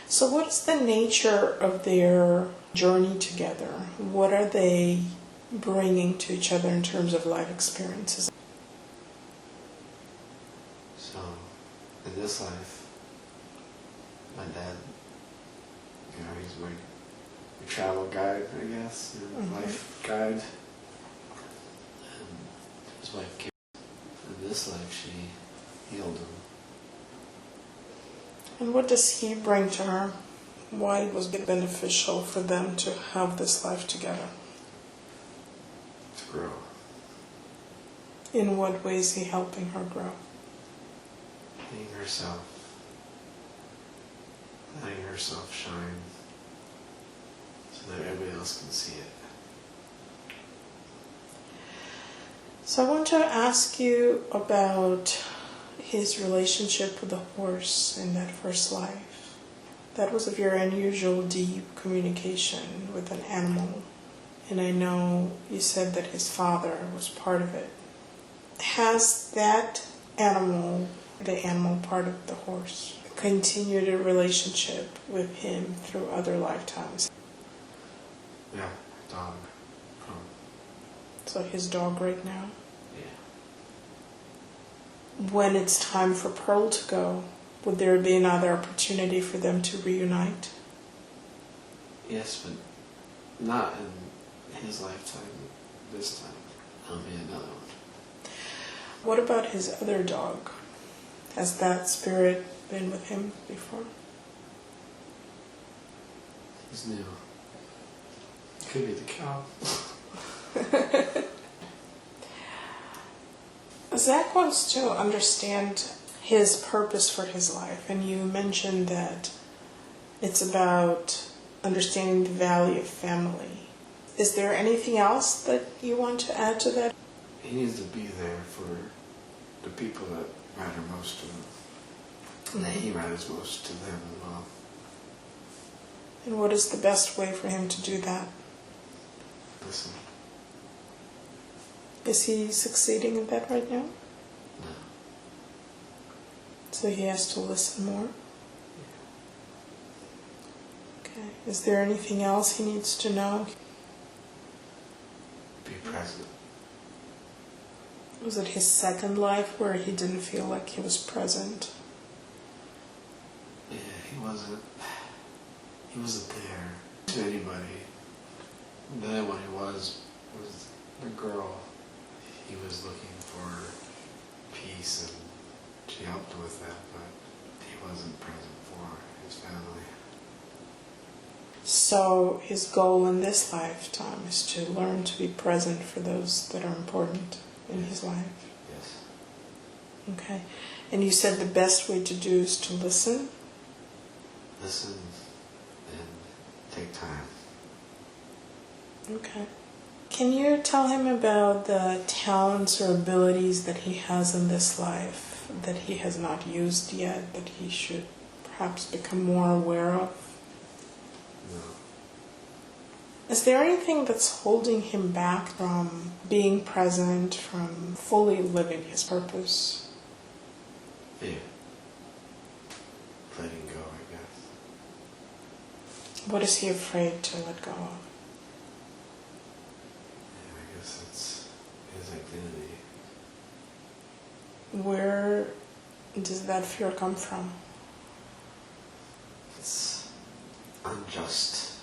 So what is the nature of their journey together? What are they bringing to each other in terms of life experiences? So, in this life, my dad, he's my travel guide, I guess, life guide. And his wife came. In this life, she healed him. And what does he bring to her? Why was it beneficial for them to have this life together? To grow. In what way is he helping her grow? Being herself. Letting herself shine. So that everybody else can see it. So I want to ask you about his relationship with the horse in that first life. That was a very unusual, deep communication with an animal. And I know you said that his father was part of it. Has that animal, the animal part of the horse, continued a relationship with him through other lifetimes? Yeah, dog. So his dog right now? Yeah. When it's time for Pearl to go, would there be another opportunity for them to reunite? Yes, but not in his lifetime. This time, there'll be another one. What about his other dog? Has that spirit been with him before? He's new. It could be the cow. Zach wants to understand his purpose for his life, and you mentioned that it's about understanding the value of family. Is there anything else that you want to add to that? He needs to be there for the people that matter most to him. And that he matters most to them as well. And what is the best way for him to do that? listen. Is he succeeding in that right now? No. So he has to listen more? Okay. Is there anything else he needs to know? Be present. Was it his second life where he didn't feel like he was present? Yeah, he wasn't there to anybody. Then what he was the girl. He was looking for peace and she helped him with that, but he wasn't present for his family. So his goal in this lifetime is to learn to be present for those that are important in his life. Yes. Okay. And you said the best way to do is to listen? Listen and take time. Okay. Can you tell him about the talents or abilities that he has in this life that he has not used yet, that he should perhaps become more aware of? No. Is there anything that's holding him back from being present, from fully living his purpose? Fear. Letting go, I guess. What is he afraid to let go of? Yeah, I guess it's his identity. Where does that fear come from? It's unjust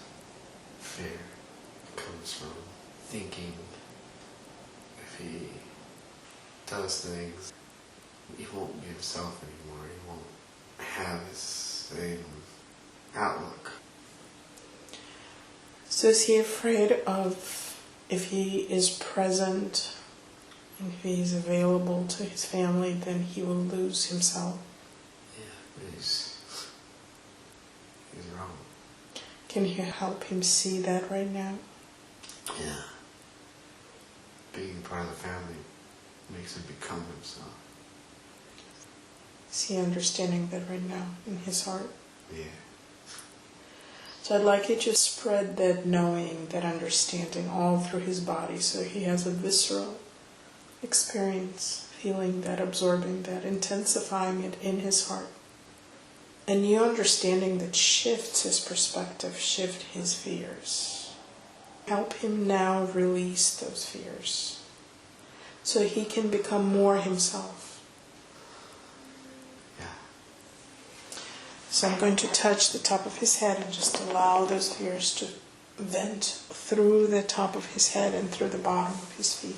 fear. It comes from thinking if he does things, he won't be himself anymore. He won't have his same outlook. So is he afraid of, if he is present and if he is available to his family, then he will lose himself? Yeah, he's wrong. Can you help him see that right now? Yeah. Being part of the family makes him become himself. Is he understanding that right now in his heart? Yeah. So I'd like you to spread that knowing, that understanding all through his body so he has a visceral experience, feeling that, absorbing that, intensifying it in his heart. A new understanding that shifts his perspective, shifts his fears. Help him now release those fears so he can become more himself. So I'm going to touch the top of his head and just allow those fears to vent through the top of his head and through the bottom of his feet.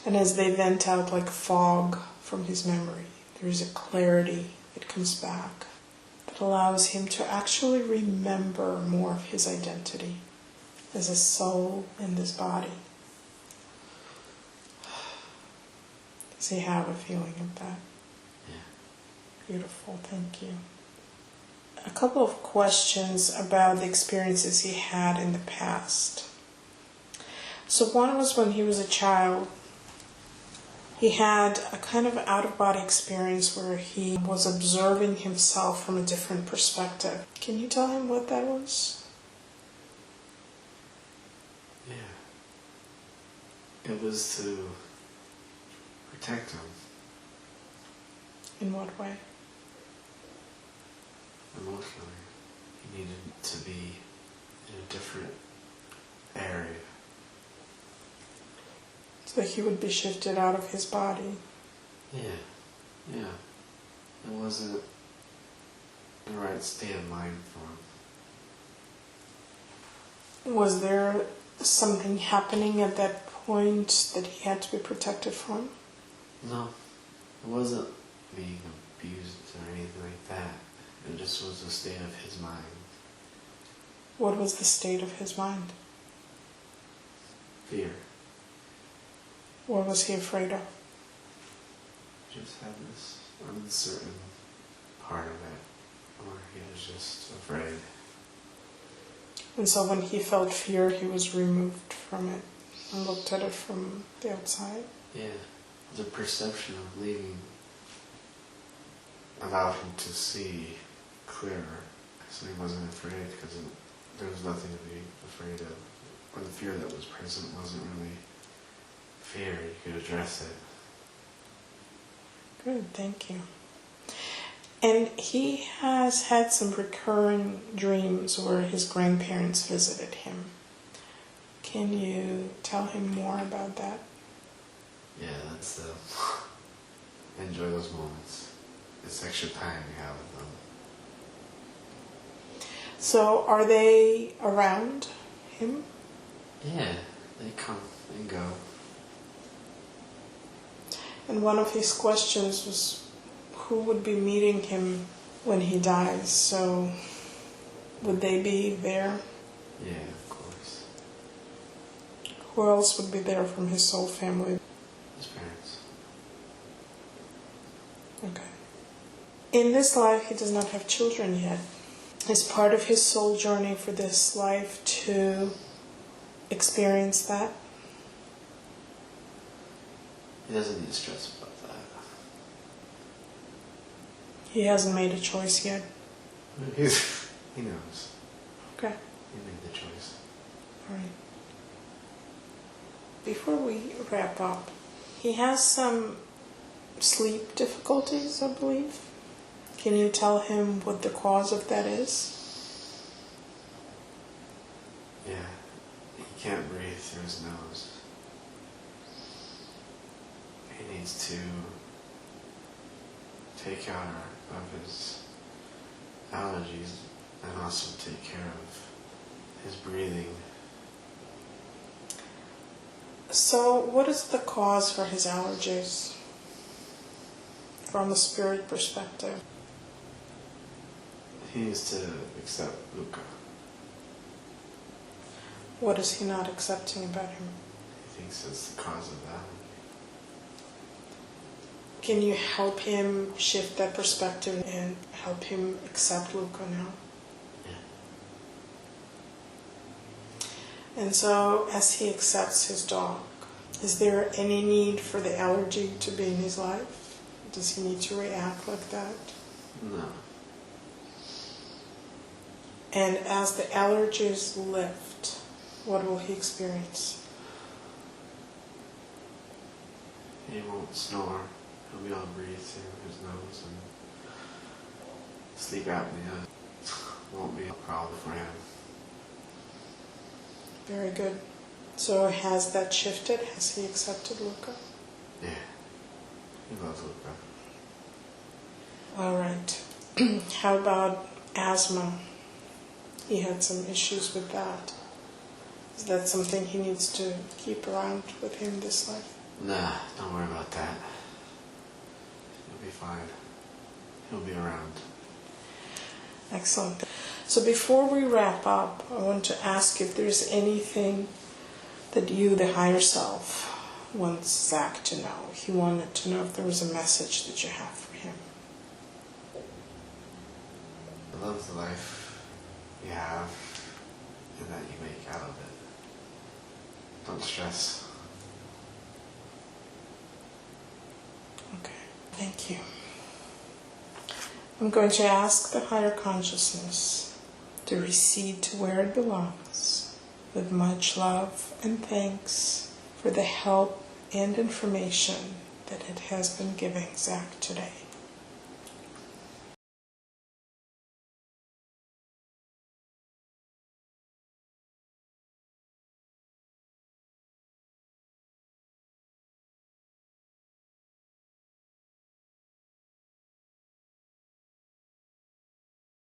And as they vent out like fog from his memory, there is a clarity that comes back that allows him to actually remember more of his identity as a soul in this body. Does he have a feeling of that? Beautiful, thank you. A couple of questions about the experiences he had in the past. So one was when he was a child. He had a kind of out-of-body experience where he was observing himself from a different perspective. Can you tell him what that was? Yeah. It was to protect him. In what way? Emotionally. He needed to be in a different area. So he would be shifted out of his body. Yeah. It wasn't the right state of mind for him. Was there something happening at that point that he had to be protected from? No, it wasn't being abused or anything like that. It just was a state of his mind. What was the state of his mind? Fear. What was he afraid of? Just had this uncertain part of it where he was just afraid. And so when he felt fear, he was removed from it and looked at it from the outside. Yeah, the perception of leaving allowed him to see clearer. So he wasn't afraid because there was nothing to be afraid of. or the fear that was present wasn't really fear. You could address it. Good, thank you. And he has had some recurring dreams where his grandparents visited him. Can you tell him more about that? Yeah, that's enjoy those moments. It's extra time you have with them. So are they around him? Yeah, they come and go. And one of his questions was, who would be meeting him when he dies? So would they be there? Yeah, of course. Who else would be there from his soul family? His parents. Okay. In this life, he does not have children yet. Is part of his soul journey for this life to experience that? He doesn't need to stress about that. He hasn't made a choice yet. He knows. Okay. He made the choice. All right. Before we wrap up, he has some sleep difficulties, I believe. Can you tell him what the cause of that is? Yeah. He can't breathe through his nose. He needs to take care of his allergies and also take care of his breathing. So, what is the cause for his allergies from a spirit perspective? He needs to accept Luca. What is he not accepting about him? He thinks it's the cause of that. Can you help him shift that perspective and help him accept Luca now? Yeah. And so, as he accepts his dog, is there any need for the allergy to be in his life? Does he need to react like that? No. And as the allergies lift, what will he experience? He won't snore. He'll be able to breathe through his nose, and sleep apnea won't be a problem for him. Very good. So has that shifted? Has he accepted Luca? Yeah. He loves Luca. All right. How about asthma? He had some issues with that. Is that something he needs to keep around with him this life? Nah, don't worry about that. He'll be fine. He'll be around. Excellent. So before we wrap up, I want to ask if there's anything that you, the higher self, wants Zach to know. He wanted to know if there was a message that you have for him. I love the life you have and that you make out of it. Don't stress. Okay, thank you. I'm going to ask the higher consciousness to recede to where it belongs with much love and thanks for the help and information that it has been giving Zach today.